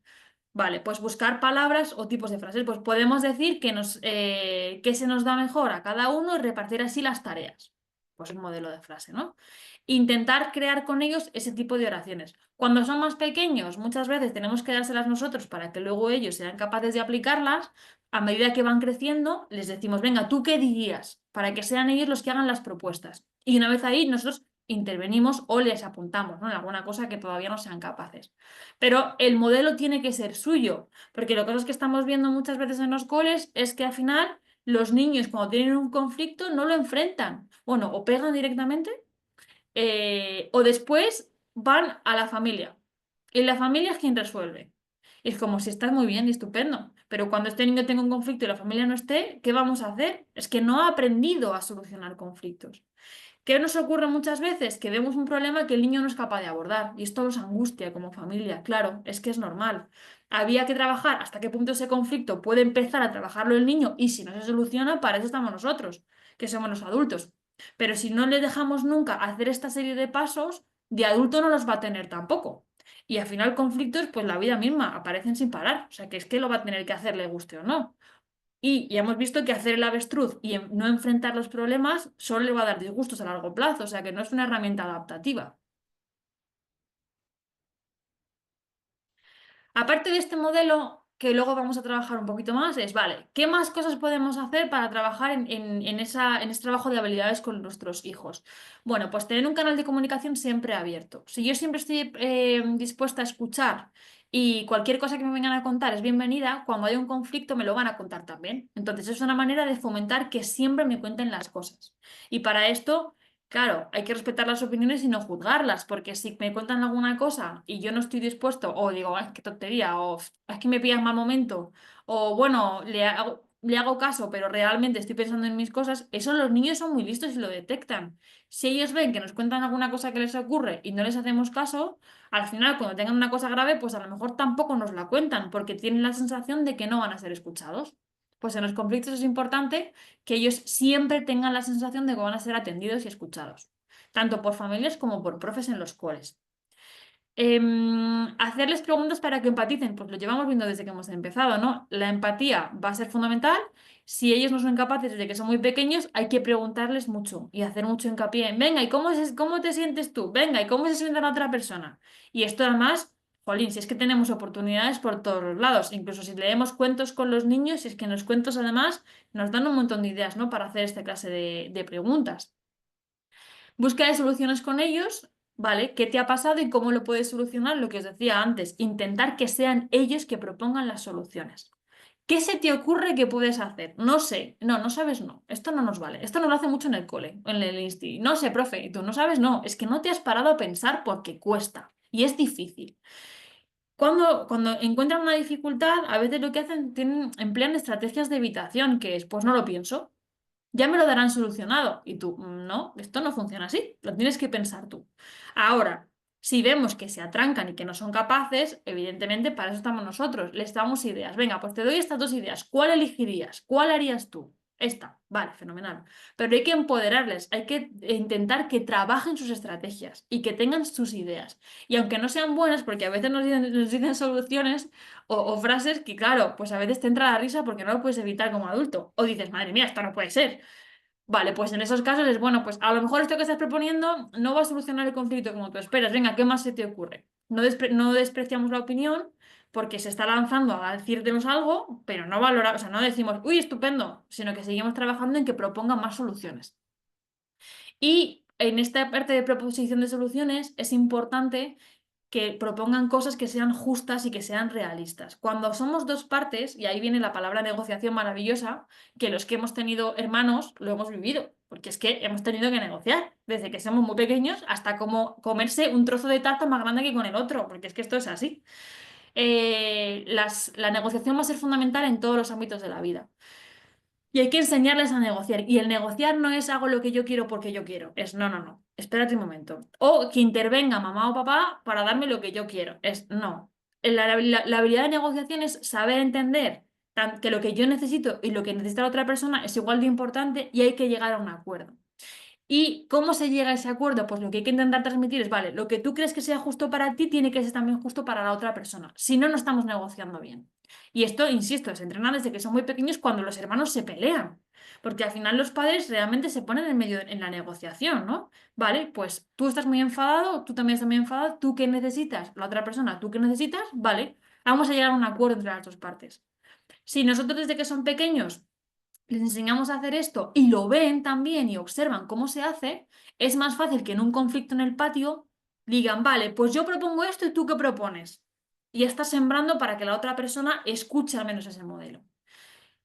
Vale, pues buscar palabras o tipos de frases. Pues podemos decir que se nos da mejor a cada uno y repartir así las tareas. Pues un modelo de frase, ¿no? Intentar crear con ellos ese tipo de oraciones. Cuando son más pequeños, muchas veces tenemos que dárselas nosotros para que luego ellos sean capaces de aplicarlas. A medida que van creciendo, les decimos, venga, ¿tú qué dirías? Para que sean ellos los que hagan las propuestas. Y una vez ahí, nosotros intervenimos o les apuntamos, ¿no? En alguna cosa que todavía no sean capaces. Pero el modelo tiene que ser suyo, porque lo que estamos viendo muchas veces en los coles es que al final los niños cuando tienen un conflicto no lo enfrentan. Bueno, o pegan directamente o después van a la familia. Y la familia es quien resuelve. Y es como si estás muy bien y estupendo, pero cuando este niño tenga un conflicto y la familia no esté, ¿qué vamos a hacer? Es que no ha aprendido a solucionar conflictos. ¿Qué nos ocurre muchas veces? Que vemos un problema que el niño no es capaz de abordar y esto nos angustia como familia. Claro, es que es normal. Había que trabajar hasta qué punto ese conflicto puede empezar a trabajarlo el niño y si no se soluciona, para eso estamos nosotros, que somos los adultos. Pero si no le dejamos nunca hacer esta serie de pasos, de adulto no los va a tener tampoco. Y al final conflictos, pues la vida misma, aparecen sin parar. O sea, que es que lo va a tener que hacer, le guste o no. Y ya hemos visto que hacer el avestruz y no enfrentar los problemas solo le va a dar disgustos a largo plazo, o sea que no es una herramienta adaptativa. Aparte de este modelo, que luego vamos a trabajar un poquito más, es, vale, ¿qué más cosas podemos hacer para trabajar en ese trabajo de habilidades con nuestros hijos? Bueno, pues tener un canal de comunicación siempre abierto. Si yo siempre estoy dispuesta a escuchar y cualquier cosa que me vengan a contar es bienvenida, cuando haya un conflicto me lo van a contar también. Entonces es una manera de fomentar que siempre me cuenten las cosas. Y para esto... Claro, hay que respetar las opiniones y no juzgarlas, porque si me cuentan alguna cosa y yo no estoy dispuesto, o digo, ay, qué tontería, o es que me pillas mal momento, o bueno, le hago caso, pero realmente estoy pensando en mis cosas, eso los niños son muy listos y lo detectan. Si ellos ven que nos cuentan alguna cosa que les ocurre y no les hacemos caso, al final, cuando tengan una cosa grave, pues a lo mejor tampoco nos la cuentan, porque tienen la sensación de que no van a ser escuchados. Pues en los conflictos es importante que ellos siempre tengan la sensación de que van a ser atendidos y escuchados, tanto por familias como por profes en los coles. Hacerles preguntas para que empaticen, pues lo llevamos viendo desde que hemos empezado, ¿no? La empatía va a ser fundamental. Si ellos no son capaces desde que son muy pequeños, hay que preguntarles mucho y hacer mucho hincapié en, venga, ¿y cómo te sientes tú? Venga, ¿y cómo se siente la otra persona? Y esto además, jolín, si es que tenemos oportunidades por todos los lados, incluso si leemos cuentos con los niños, si es que en los cuentos además nos dan un montón de ideas, ¿no? Para hacer esta clase de preguntas. Búsqueda de soluciones con ellos, ¿vale? ¿Qué te ha pasado y cómo lo puedes solucionar? Lo que os decía antes, intentar que sean ellos que propongan las soluciones. ¿Qué se te ocurre que puedes hacer? No sé, no, no sabes, no. Esto no nos vale. Esto no lo hace mucho en el cole, en el insti. No sé, profe, y tú no sabes, no. Es que no te has parado a pensar porque cuesta y es difícil. Cuando encuentran una dificultad, a veces lo que hacen, emplean estrategias de evitación, que es, pues no lo pienso. Ya me lo darán solucionado. Y tú, no, esto no funciona así, lo tienes que pensar tú. Ahora, si vemos que se atrancan y que no son capaces, evidentemente para eso estamos nosotros, les damos ideas. Venga, pues te doy estas dos ideas. ¿Cuál elegirías? ¿Cuál harías tú? Esta, vale, fenomenal. Pero hay que empoderarles, hay que intentar que trabajen sus estrategias y que tengan sus ideas. Y aunque no sean buenas, porque a veces nos dicen soluciones o frases que, claro, pues a veces te entra la risa porque no lo puedes evitar como adulto. O dices, madre mía, esto no puede ser. Vale, pues en esos casos es bueno, pues a lo mejor esto que estás proponiendo no va a solucionar el conflicto como tú esperas. Venga, ¿qué más se te ocurre? No despreciamos la opinión porque se está lanzando a decirnos algo, pero no valoramos, o sea, no decimos, uy, estupendo, sino que seguimos trabajando en que propongan más soluciones. Y en esta parte de proposición de soluciones es importante que propongan cosas que sean justas y que sean realistas. Cuando somos dos partes, y ahí viene la palabra negociación maravillosa, que los que hemos tenido hermanos lo hemos vivido, porque es que hemos tenido que negociar desde que somos muy pequeños hasta como comerse un trozo de tarta más grande que con el otro, porque es que esto es así. La negociación va a ser fundamental en todos los ámbitos de la vida. Y hay que enseñarles a negociar. Y el negociar no es hago lo que yo quiero porque yo quiero. Es no, no, no. Espérate un momento. O que intervenga mamá o papá para darme lo que yo quiero. Es no. La habilidad de negociación es saber entender que lo que yo necesito y lo que necesita la otra persona es igual de importante y hay que llegar a un acuerdo. ¿Y cómo se llega a ese acuerdo? Pues lo que hay que intentar transmitir es, vale, lo que tú crees que sea justo para ti tiene que ser también justo para la otra persona. Si no, no estamos negociando bien. Y esto, insisto, se entrena desde que son muy pequeños cuando los hermanos se pelean. Porque al final los padres realmente se ponen en medio en la negociación, ¿no? Vale, pues tú estás muy enfadado, tú también estás muy enfadado, ¿tú qué necesitas? La otra persona, ¿tú qué necesitas? Vale, vamos a llegar a un acuerdo entre las dos partes. Si nosotros desde que son pequeños les enseñamos a hacer esto y lo ven también y observan cómo se hace, es más fácil que en un conflicto en el patio digan, vale, pues yo propongo esto y tú qué propones. Y estás sembrando para que la otra persona escuche al menos ese modelo.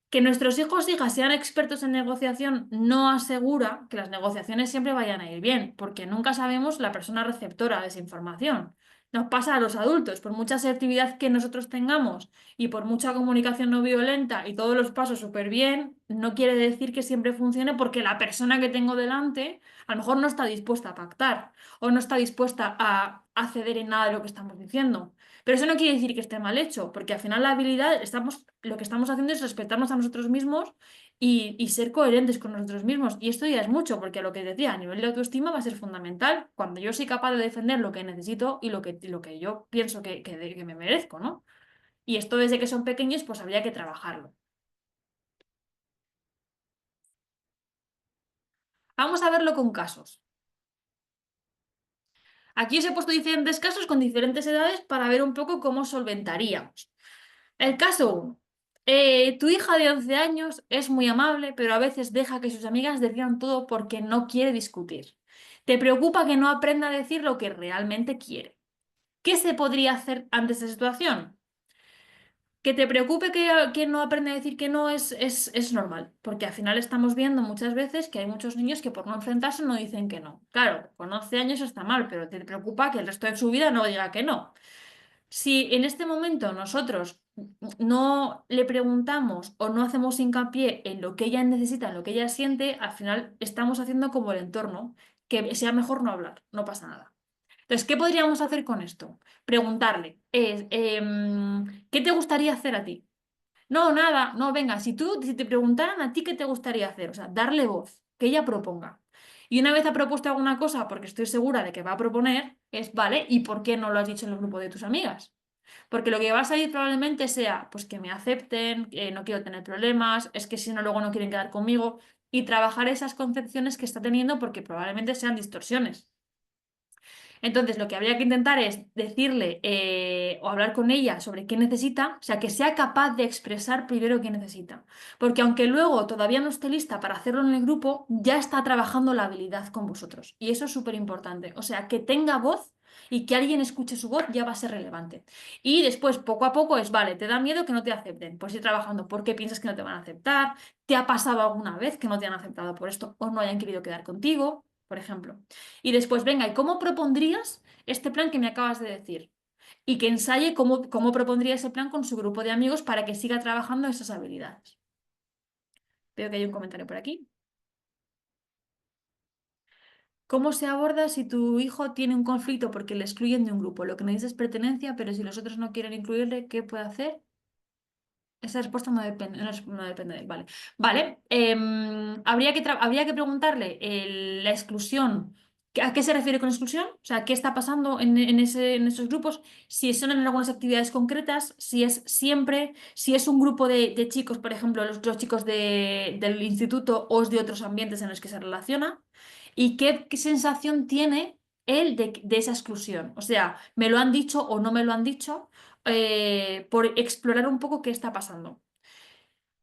Que nuestros hijos e hijas sean expertos en negociación no asegura que las negociaciones siempre vayan a ir bien, porque nunca sabemos la persona receptora de esa información. Nos pasa a los adultos, por mucha asertividad que nosotros tengamos y por mucha comunicación no violenta y todos los pasos súper bien, no quiere decir que siempre funcione porque la persona que tengo delante a lo mejor no está dispuesta a pactar o no está dispuesta a ceder en nada de lo que estamos diciendo. Pero eso no quiere decir que esté mal hecho, porque al final la habilidad, lo que estamos haciendo es respetarnos a nosotros mismos y ser coherentes con nosotros mismos. Y esto ya es mucho, porque lo que decía, a nivel de autoestima va a ser fundamental cuando yo soy capaz de defender lo que necesito y lo que yo pienso que me merezco, ¿no? Y esto desde que son pequeños, pues habría que trabajarlo. Vamos a verlo con casos. Aquí os he puesto diferentes casos con diferentes edades para ver un poco cómo solventaríamos. El caso 1. Tu hija de 11 años es muy amable, pero a veces deja que sus amigas decidan todo porque no quiere discutir. Te preocupa que no aprenda a decir lo que realmente quiere. ¿Qué se podría hacer ante esta situación? Que te preocupe que no aprenda a decir que no es normal, porque al final estamos viendo muchas veces que hay muchos niños que por no enfrentarse no dicen que no. Claro, con 11 años está mal, pero te preocupa que el resto de su vida no diga que no. Si en este momento nosotros no le preguntamos o no hacemos hincapié en lo que ella necesita, en lo que ella siente, al final estamos haciendo como el entorno, que sea mejor no hablar, no pasa nada. Entonces, ¿qué podríamos hacer con esto? Preguntarle, ¿qué te gustaría hacer a ti? No, nada, no, venga, si te preguntaran a ti qué te gustaría hacer, o sea, darle voz, que ella proponga. Y una vez ha propuesto alguna cosa, porque estoy segura de que va a proponer, es, vale, ¿y por qué no lo has dicho en el grupo de tus amigas? Porque lo que va a salir probablemente sea, pues que me acepten, que no quiero tener problemas, es que si no luego no quieren quedar conmigo, y trabajar esas concepciones que está teniendo porque probablemente sean distorsiones. Entonces, lo que habría que intentar es decirle o hablar con ella sobre qué necesita, o sea, que sea capaz de expresar primero qué necesita. Porque aunque luego todavía no esté lista para hacerlo en el grupo, ya está trabajando la habilidad con vosotros. Y eso es súper importante. O sea, que tenga voz y que alguien escuche su voz ya va a ser relevante. Y después, poco a poco, es, vale, ¿te da miedo que no te acepten? Pues ir trabajando. ¿Por qué piensas que no te van a aceptar? ¿Te ha pasado alguna vez que no te han aceptado por esto o no hayan querido quedar contigo? Por ejemplo. Y después, venga, ¿y cómo propondrías este plan que me acabas de decir? Y que ensaye cómo propondría ese plan con su grupo de amigos para que siga trabajando esas habilidades. Veo que hay un comentario por aquí. ¿Cómo se aborda si tu hijo tiene un conflicto porque le excluyen de un grupo? Lo que necesita es pertenencia, pero si los otros no quieren incluirle, ¿qué puede hacer? Esa respuesta no depende de él. Vale. Vale. Habría que preguntarle la exclusión. ¿A qué se refiere con exclusión? O sea, ¿qué está pasando en esos grupos? Si son en algunas actividades concretas, si es siempre, si es un grupo de chicos, por ejemplo, los chicos del instituto o es de otros ambientes en los que se relaciona. ¿Y qué sensación tiene él de esa exclusión? O sea, ¿me lo han dicho o no me lo han dicho? Por explorar un poco qué está pasando.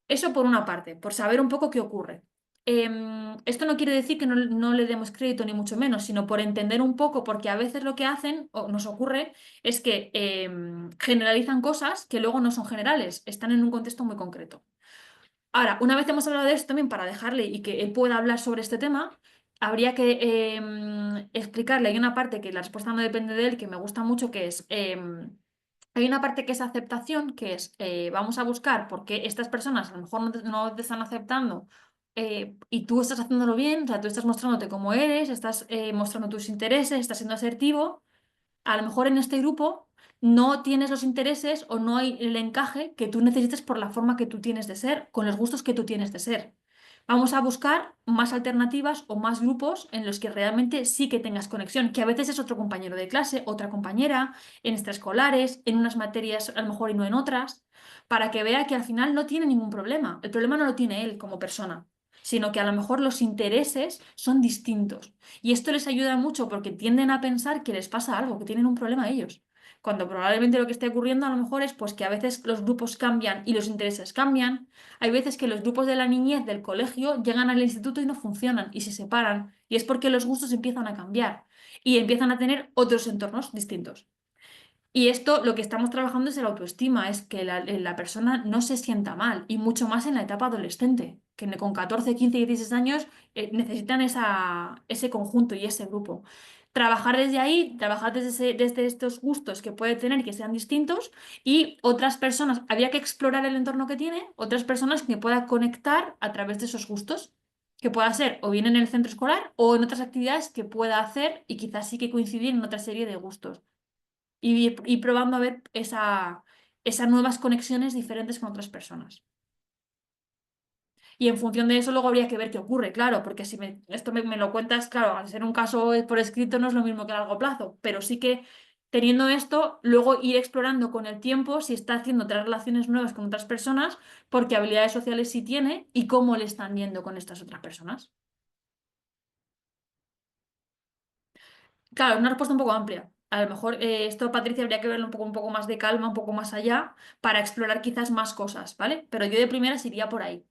Eso por una parte, por saber un poco qué ocurre. Esto no quiere decir que no le demos crédito ni mucho menos, sino por entender un poco, porque a veces lo que hacen o nos ocurre es que generalizan cosas que luego no son generales, están en un contexto muy concreto. Ahora, una vez hemos hablado de esto también para dejarle y que él pueda hablar sobre este tema, habría que explicarle, hay una parte que la respuesta no depende de él, que me gusta mucho, que es Hay una parte que es aceptación, que es vamos a buscar por qué estas personas a lo mejor no te están aceptando y tú estás haciéndolo bien, o sea, tú estás mostrándote cómo eres, estás mostrando tus intereses, estás siendo asertivo. A lo mejor en este grupo no tienes los intereses o no hay el encaje que tú necesitas por la forma que tú tienes de ser, con los gustos que tú tienes de ser. Vamos a buscar más alternativas o más grupos en los que realmente sí que tengas conexión, que a veces es otro compañero de clase, otra compañera, en extraescolares, en unas materias a lo mejor y no en otras, para que vea que al final no tiene ningún problema. El problema no lo tiene él como persona, sino que a lo mejor los intereses son distintos. Y esto les ayuda mucho porque tienden a pensar que les pasa algo, que tienen un problema ellos. Cuando probablemente lo que esté ocurriendo a lo mejor es pues que a veces los grupos cambian y los intereses cambian. Hay veces que los grupos de la niñez del colegio llegan al instituto y no funcionan y se separan. Y es porque los gustos empiezan a cambiar y empiezan a tener otros entornos distintos. Y esto lo que estamos trabajando es el autoestima, es que la persona no se sienta mal, y mucho más en la etapa adolescente, que con 14, 15, 16 años necesitan ese conjunto y ese grupo. Trabajar desde ahí, trabajar desde estos gustos que puede tener que sean distintos y otras personas, habría que explorar el entorno que tiene, otras personas que pueda conectar a través de esos gustos, que pueda ser o bien en el centro escolar o en otras actividades que pueda hacer y quizás sí que coincidir en otra serie de gustos y probando a ver esas nuevas conexiones diferentes con otras personas. Y en función de eso luego habría que ver qué ocurre, claro, porque si esto me lo cuentas, claro, al ser un caso por escrito no es lo mismo que a largo plazo, pero sí que teniendo esto, luego ir explorando con el tiempo si está haciendo otras relaciones nuevas con otras personas, porque habilidades sociales sí tiene y cómo le están yendo con estas otras personas. Claro, una respuesta un poco amplia. A lo mejor esto, Patricia, habría que verlo un poco más de calma, un poco más allá, para explorar quizás más cosas, ¿vale? Pero yo de primeras iría por ahí.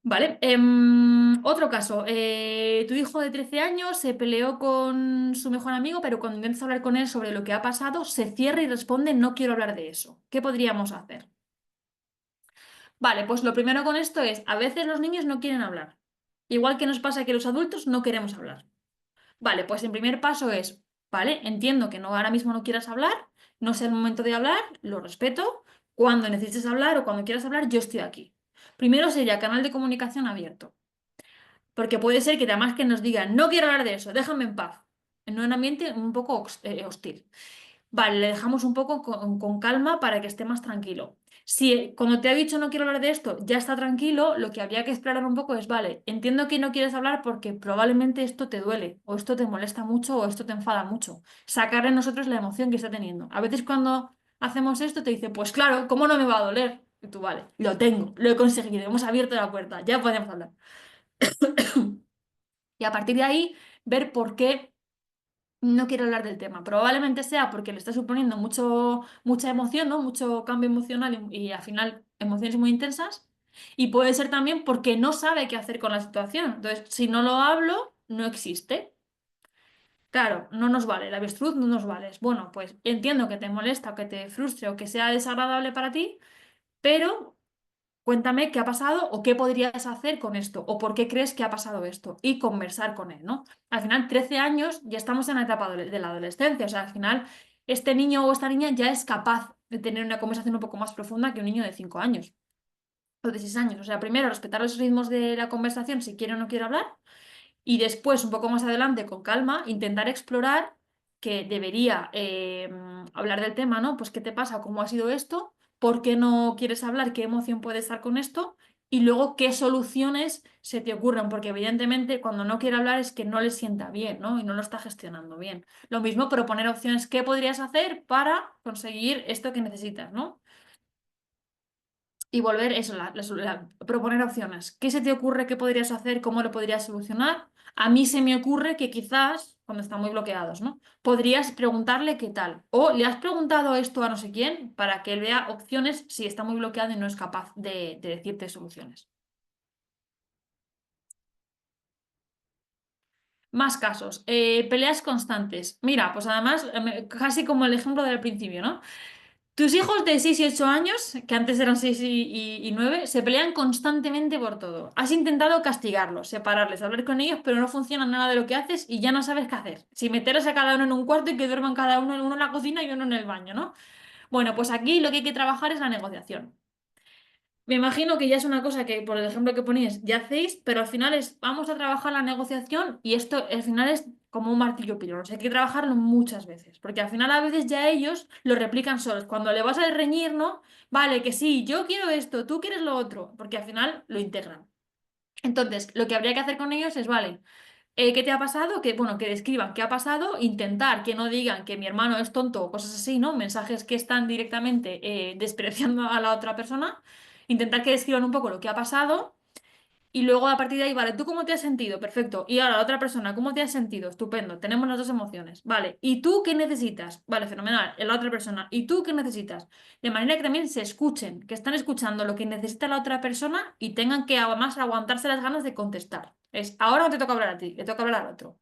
¿Vale? Otro caso. Tu hijo de 13 años se peleó con su mejor amigo, pero cuando intentas hablar con él sobre lo que ha pasado, se cierra y responde, no quiero hablar de eso. ¿Qué podríamos hacer? Vale, pues lo primero con esto es, a veces los niños no quieren hablar. Igual que nos pasa que los adultos no queremos hablar. Vale, pues el primer paso es, vale, entiendo que no ahora mismo no quieras hablar, no es el momento de hablar, lo respeto. Cuando necesites hablar o cuando quieras hablar, yo estoy aquí. Primero sería canal de comunicación abierto, porque puede ser que además que nos digan, no quiero hablar de eso, déjame en paz, en un ambiente un poco hostil. Vale, le dejamos un poco con calma para que esté más tranquilo. Si cuando te ha dicho no quiero hablar de esto, ya está tranquilo, lo que habría que explorar un poco es, vale, entiendo que no quieres hablar porque probablemente esto te duele, o esto te molesta mucho, o esto te enfada mucho. Sacar en nosotros la emoción que está teniendo. A veces cuando hacemos esto te dice, pues claro, ¿cómo no me va a doler? Y tú, vale, lo tengo, lo he conseguido, hemos abierto la puerta, ya podemos hablar. Y a partir de ahí, ver por qué no quiero hablar del tema. Probablemente sea porque le está suponiendo mucha emoción, ¿no? Mucho cambio emocional y al final emociones muy intensas. Y puede ser también porque no sabe qué hacer con la situación. Entonces, si no lo hablo, no existe. Claro, no nos vale, la avestruz no nos vale. Bueno, pues entiendo que te molesta o que te frustre o que sea desagradable para ti, pero cuéntame qué ha pasado o qué podrías hacer con esto o por qué crees que ha pasado esto y conversar con él, ¿no? Al final, 13 años, ya estamos en la etapa de la adolescencia, o sea, al final, este niño o esta niña ya es capaz de tener una conversación un poco más profunda que un niño de 5 años o de 6 años. O sea, primero, respetar los ritmos de la conversación si quiere o no quiere hablar y después, un poco más adelante, con calma, intentar explorar que debería hablar del tema, ¿no? Pues, ¿qué te pasa? ¿Cómo ha sido esto? ¿Por qué no quieres hablar? ¿Qué emoción puede estar con esto? Y luego, ¿qué soluciones se te ocurren? Porque evidentemente cuando no quiere hablar es que no le sienta bien, ¿no? Y no lo está gestionando bien. Lo mismo, proponer opciones. ¿Qué podrías hacer para conseguir esto que necesitas, ¿no? Y volver eso, proponer opciones. ¿Qué se te ocurre que podrías hacer? ¿Cómo lo podrías solucionar? A mí se me ocurre que quizás, cuando están muy bloqueados, ¿no? Podrías preguntarle qué tal. O le has preguntado esto a no sé quién para que él vea opciones si está muy bloqueado y no es capaz de decirte soluciones. Más casos. Peleas constantes. Mira, pues además, casi como el ejemplo del principio, ¿no? Tus hijos de 6 y 8 años, que antes eran 6 y 9, se pelean constantemente por todo. Has intentado castigarlos, separarles, hablar con ellos, pero no funciona nada de lo que haces y ya no sabes qué hacer. Si meterles a cada uno en un cuarto y que duerman cada uno en la cocina y uno en el baño, ¿no? Bueno, pues aquí lo que hay que trabajar es la negociación. Me imagino que ya es una cosa que, por el ejemplo que ponías, ya hacéis, pero al final es, vamos a trabajar la negociación y esto al final es como un martillo pilón. O sea, hay que trabajarlo muchas veces, porque al final a veces ya ellos lo replican solos. Cuando le vas a reñir, ¿no? Vale, que sí, yo quiero esto, tú quieres lo otro, porque al final lo integran. Entonces, lo que habría que hacer con ellos es, vale. ¿Qué te ha pasado? Que, bueno, que describan qué ha pasado, intentar que no digan que mi hermano es tonto o cosas así, ¿no? Mensajes que están directamente despreciando a la otra persona. Intentar que describan un poco lo que ha pasado y luego a partir de ahí, vale, ¿tú cómo te has sentido? Perfecto. Y ahora la otra persona, ¿cómo te has sentido? Estupendo. Tenemos las dos emociones. Vale. ¿Y tú qué necesitas? Vale, fenomenal. La otra persona. ¿Y tú qué necesitas? De manera que también se escuchen, que están escuchando lo que necesita la otra persona y tengan que además aguantarse las ganas de contestar. Es, ahora no te toca hablar a ti, le toca hablar al otro.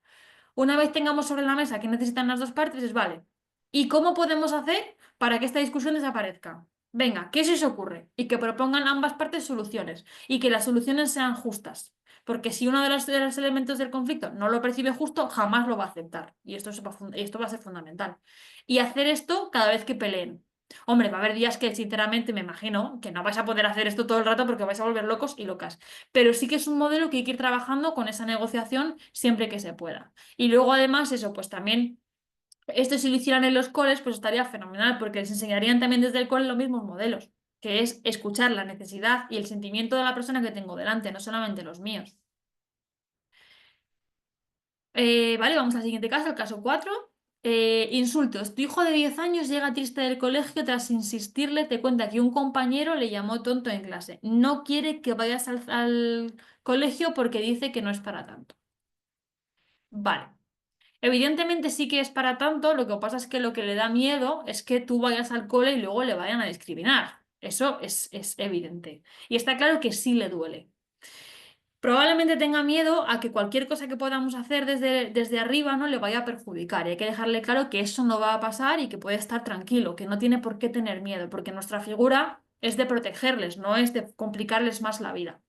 Una vez tengamos sobre la mesa qué necesitan las dos partes, es vale. ¿Y cómo podemos hacer para que esta discusión desaparezca? Venga, ¿qué se os ocurre? Y que propongan ambas partes soluciones y que las soluciones sean justas. Porque si uno de los elementos del conflicto no lo percibe justo, jamás lo va a aceptar. Y esto va a ser fundamental. Y hacer esto cada vez que peleen. Hombre, va a haber días que, sinceramente, me imagino que no vais a poder hacer esto todo el rato porque vais a volver locos y locas. Pero sí que es un modelo que hay que ir trabajando con esa negociación siempre que se pueda. Y luego, además, eso, pues también. Esto si lo hicieran en los coles, pues estaría fenomenal, porque les enseñarían también desde el cole los mismos modelos, que es escuchar la necesidad y el sentimiento de la persona que tengo delante, no solamente los míos. Vale, vamos al siguiente caso, el caso 4. Insultos. Tu hijo de 10 años llega triste del colegio tras insistirle, te cuenta que un compañero le llamó tonto en clase. No quiere que vayas al colegio porque dice que no es para tanto. Vale. Evidentemente sí que es para tanto, lo que pasa es que lo que le da miedo es que tú vayas al cole y luego le vayan a discriminar. Eso es evidente. Y está claro que sí le duele. Probablemente tenga miedo a que cualquier cosa que podamos hacer desde arriba no le vaya a perjudicar. Y hay que dejarle claro que eso no va a pasar y que puede estar tranquilo, que no tiene por qué tener miedo, porque nuestra figura es de protegerles, no es de complicarles más la vida.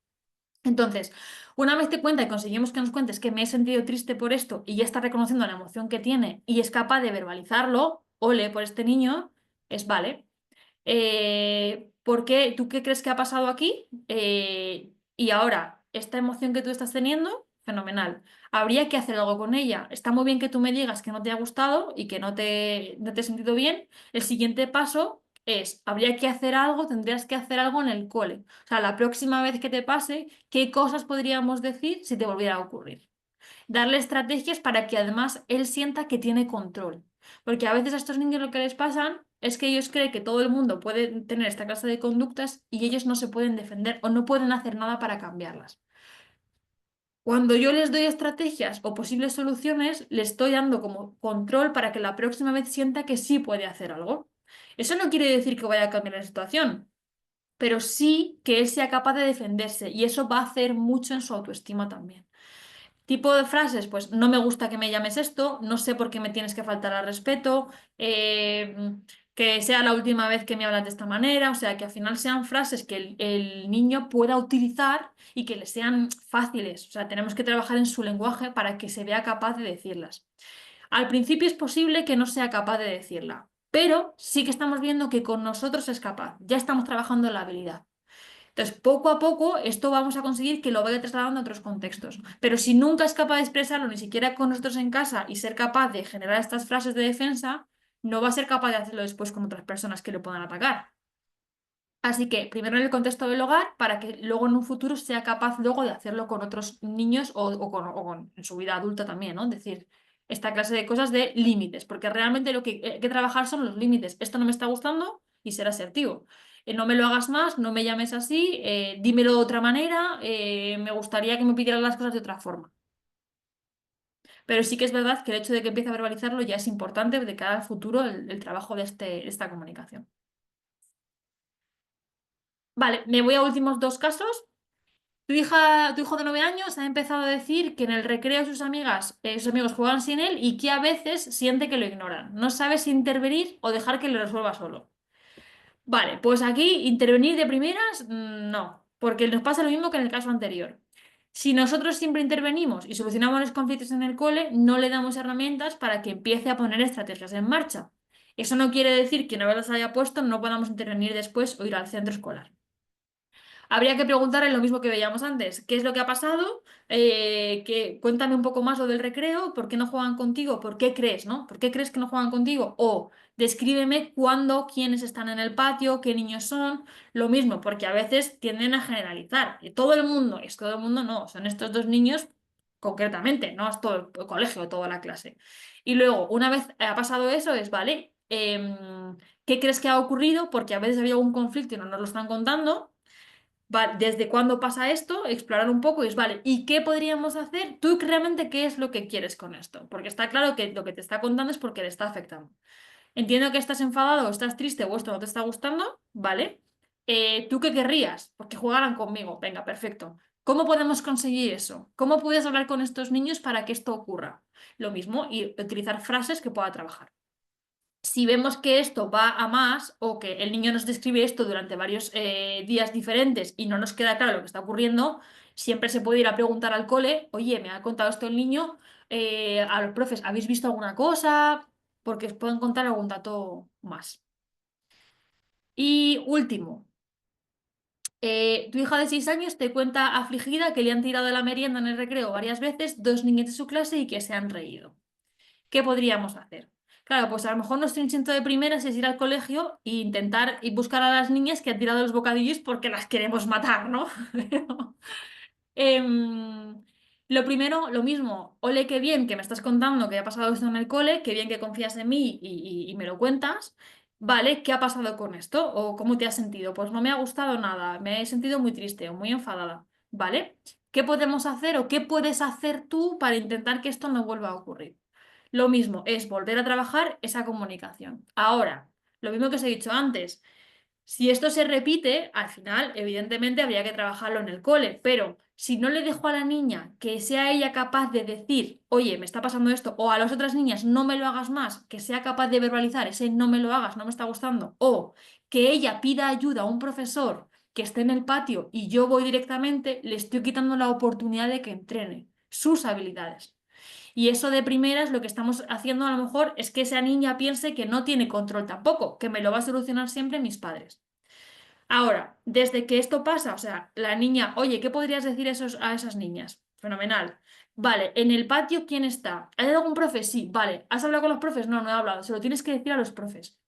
Entonces, una vez te cuenta y conseguimos que nos cuentes que me he sentido triste por esto y ya está reconociendo la emoción que tiene y es capaz de verbalizarlo, ole por este niño, es vale. ¿Por qué? ¿Tú qué crees que ha pasado aquí? Y ahora, esta emoción que tú estás teniendo, fenomenal. Habría que hacer algo con ella. Está muy bien que tú me digas que no te ha gustado y que no te has sentido bien. El siguiente paso es, habría que hacer algo, tendrías que hacer algo en el cole. O sea, la próxima vez que te pase, ¿qué cosas podríamos decir si te volviera a ocurrir? Darle estrategias para que además él sienta que tiene control. Porque a veces a estos niños lo que les pasa es que ellos creen que todo el mundo puede tener esta clase de conductas y ellos no se pueden defender o no pueden hacer nada para cambiarlas. Cuando yo les doy estrategias o posibles soluciones, les estoy dando como control para que la próxima vez sienta que sí puede hacer algo. Eso no quiere decir que vaya a cambiar la situación, pero sí que él sea capaz de defenderse y eso va a hacer mucho en su autoestima también. Tipo de frases, pues no me gusta que me llames esto, no sé por qué me tienes que faltar al respeto, que sea la última vez que me hablas de esta manera, o sea, que al final sean frases que el niño pueda utilizar y que le sean fáciles, o sea, tenemos que trabajar en su lenguaje para que se vea capaz de decirlas. Al principio es posible que no sea capaz de decirla, pero sí que estamos viendo que con nosotros es capaz, ya estamos trabajando en la habilidad. Entonces, poco a poco, esto vamos a conseguir que lo vaya trasladando a otros contextos. Pero si nunca es capaz de expresarlo, ni siquiera con nosotros en casa, y ser capaz de generar estas frases de defensa, no va a ser capaz de hacerlo después con otras personas que le puedan atacar. Así que, primero en el contexto del hogar, para que luego en un futuro sea capaz luego de hacerlo con otros niños en su vida adulta también, ¿no? Es decir, esta clase de cosas de límites, porque realmente lo que hay que trabajar son los límites. Esto no me está gustando y ser asertivo. No me lo hagas más, no me llames así, dímelo de otra manera, me gustaría que me pidieran las cosas de otra forma. Pero sí que es verdad que el hecho de que empiece a verbalizarlo ya es importante de cara al futuro el trabajo de esta comunicación. Vale, me voy a últimos dos casos. Tu hijo de 9 años ha empezado a decir que en el recreo sus amigos juegan sin él y que a veces siente que lo ignoran. No sabe si intervenir o dejar que lo resuelva solo. Vale, pues aquí intervenir de primeras, no, porque nos pasa lo mismo que en el caso anterior. Si nosotros siempre intervenimos y solucionamos los conflictos en el cole, no le damos herramientas para que empiece a poner estrategias en marcha. Eso no quiere decir que una vez las haya puesto no podamos intervenir después o ir al centro escolar. Habría que preguntarle lo mismo que veíamos antes. ¿Qué es lo que ha pasado? Cuéntame un poco más lo del recreo. ¿Por qué no juegan contigo? ¿Por qué crees, no? ¿Por qué crees que no juegan contigo? O descríbeme cuándo, quiénes están en el patio, qué niños son. Lo mismo, porque a veces tienden a generalizar. Y todo el mundo, es todo el mundo, no. Son estos dos niños concretamente, no es todo el colegio, toda la clase. Y luego, una vez ha pasado eso, es, vale, ¿qué crees que ha ocurrido? Porque a veces había algún conflicto y no nos lo están contando. ¿Desde cuándo pasa esto? Explorar un poco y es, vale, ¿y qué podríamos hacer? ¿Tú realmente qué es lo que quieres con esto? Porque está claro que lo que te está contando es porque le está afectando. Entiendo que estás enfadado o estás triste o esto no te está gustando, ¿vale? ¿Tú qué querrías? Porque jugaran conmigo. Venga, perfecto. ¿Cómo podemos conseguir eso? ¿Cómo puedes hablar con estos niños para que esto ocurra? Lo mismo, y utilizar frases que pueda trabajar. Si vemos que esto va a más o que el niño nos describe esto durante varios días diferentes y no nos queda claro lo que está ocurriendo, siempre se puede ir a preguntar al cole, oye, me ha contado esto el niño, a los profes, ¿habéis visto alguna cosa? Porque os pueden contar algún dato más. Y último, tu hija de 6 años te cuenta afligida que le han tirado de la merienda en el recreo varias veces dos niños de su clase y que se han reído. ¿Qué podríamos hacer? Claro, pues a lo mejor nuestro instinto de primeras es ir al colegio e intentar y buscar a las niñas que han tirado los bocadillos porque las queremos matar, ¿no? Pero, lo primero, lo mismo, ole, qué bien que me estás contando que ha pasado esto en el cole, qué bien que confías en mí y me lo cuentas. Vale, ¿qué ha pasado con esto? ¿O cómo te has sentido? Pues no me ha gustado nada, me he sentido muy triste o muy enfadada. ¿Vale? ¿Qué podemos hacer o qué puedes hacer tú para intentar que esto no vuelva a ocurrir? Lo mismo, es volver a trabajar esa comunicación. Ahora, lo mismo que os he dicho antes, si esto se repite, al final, evidentemente, habría que trabajarlo en el cole, pero si no le dejo a la niña que sea ella capaz de decir, oye, me está pasando esto, o a las otras niñas, no me lo hagas más, que sea capaz de verbalizar ese no me lo hagas, no me está gustando, o que ella pida ayuda a un profesor que esté en el patio y yo voy directamente, le estoy quitando la oportunidad de que entrene sus habilidades. Y eso de primeras lo que estamos haciendo a lo mejor es que esa niña piense que no tiene control tampoco, que me lo va a solucionar siempre mis padres. Ahora, desde que esto pasa, o sea, la niña, oye, ¿qué podrías decir a esas niñas? Fenomenal. Vale, en el patio, ¿quién está? ¿Hay algún profe? Sí, vale. ¿Has hablado con los profes? No, no he hablado. Se lo tienes que decir a los profes.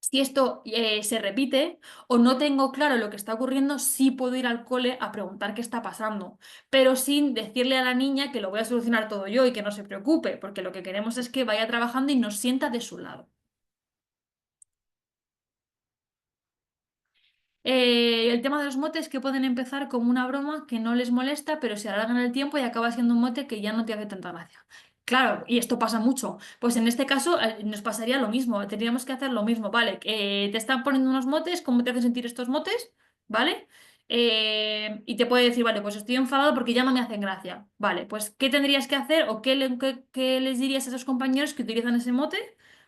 Si esto se repite o no tengo claro lo que está ocurriendo, sí puedo ir al cole a preguntar qué está pasando, pero sin decirle a la niña que lo voy a solucionar todo yo y que no se preocupe, porque lo que queremos es que vaya trabajando y nos sienta de su lado. El tema de los motes que pueden empezar como una broma que no les molesta, pero se alargan el tiempo y acaba siendo un mote que ya no te hace tanta gracia. Claro, y esto pasa mucho. Pues en este caso nos pasaría lo mismo, tendríamos que hacer lo mismo, ¿vale? Te están poniendo unos motes, ¿cómo te hacen sentir estos motes? ¿Vale? Y te puede decir, vale, pues estoy enfadado porque ya no me hacen gracia. Vale, pues ¿qué tendrías que hacer o qué les dirías a esos compañeros que utilizan ese mote?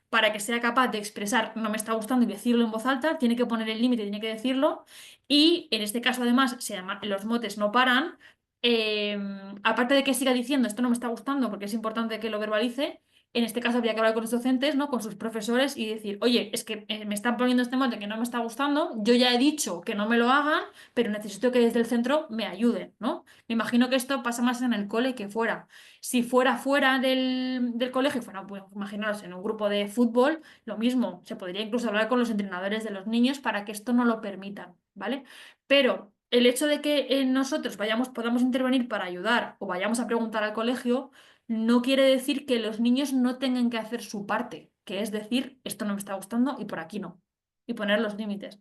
Para que sea capaz de expresar no me está gustando y decirlo en voz alta, tiene que poner el límite, tiene que decirlo. Y en este caso, además, los motes no paran. eh, Aparte de que siga diciendo esto no me está gustando porque es importante que lo verbalice, en este caso habría que hablar con los docentes, ¿no? Con sus profesores y decir, oye, es que me están poniendo este mote que no me está gustando, yo ya he dicho que no me lo hagan, pero necesito que desde el centro me ayuden, ¿no? Me imagino que esto pasa más en el cole que fuera. Si fuera fuera del colegio, fuera, pues, imaginaros, en un grupo de fútbol, lo mismo, se podría incluso hablar con los entrenadores de los niños para que esto no lo permitan, ¿vale? Pero el hecho de que nosotros podamos intervenir para ayudar o vayamos a preguntar al colegio, no quiere decir que los niños no tengan que hacer su parte, que es decir, esto no me está gustando y por aquí no, y poner los límites.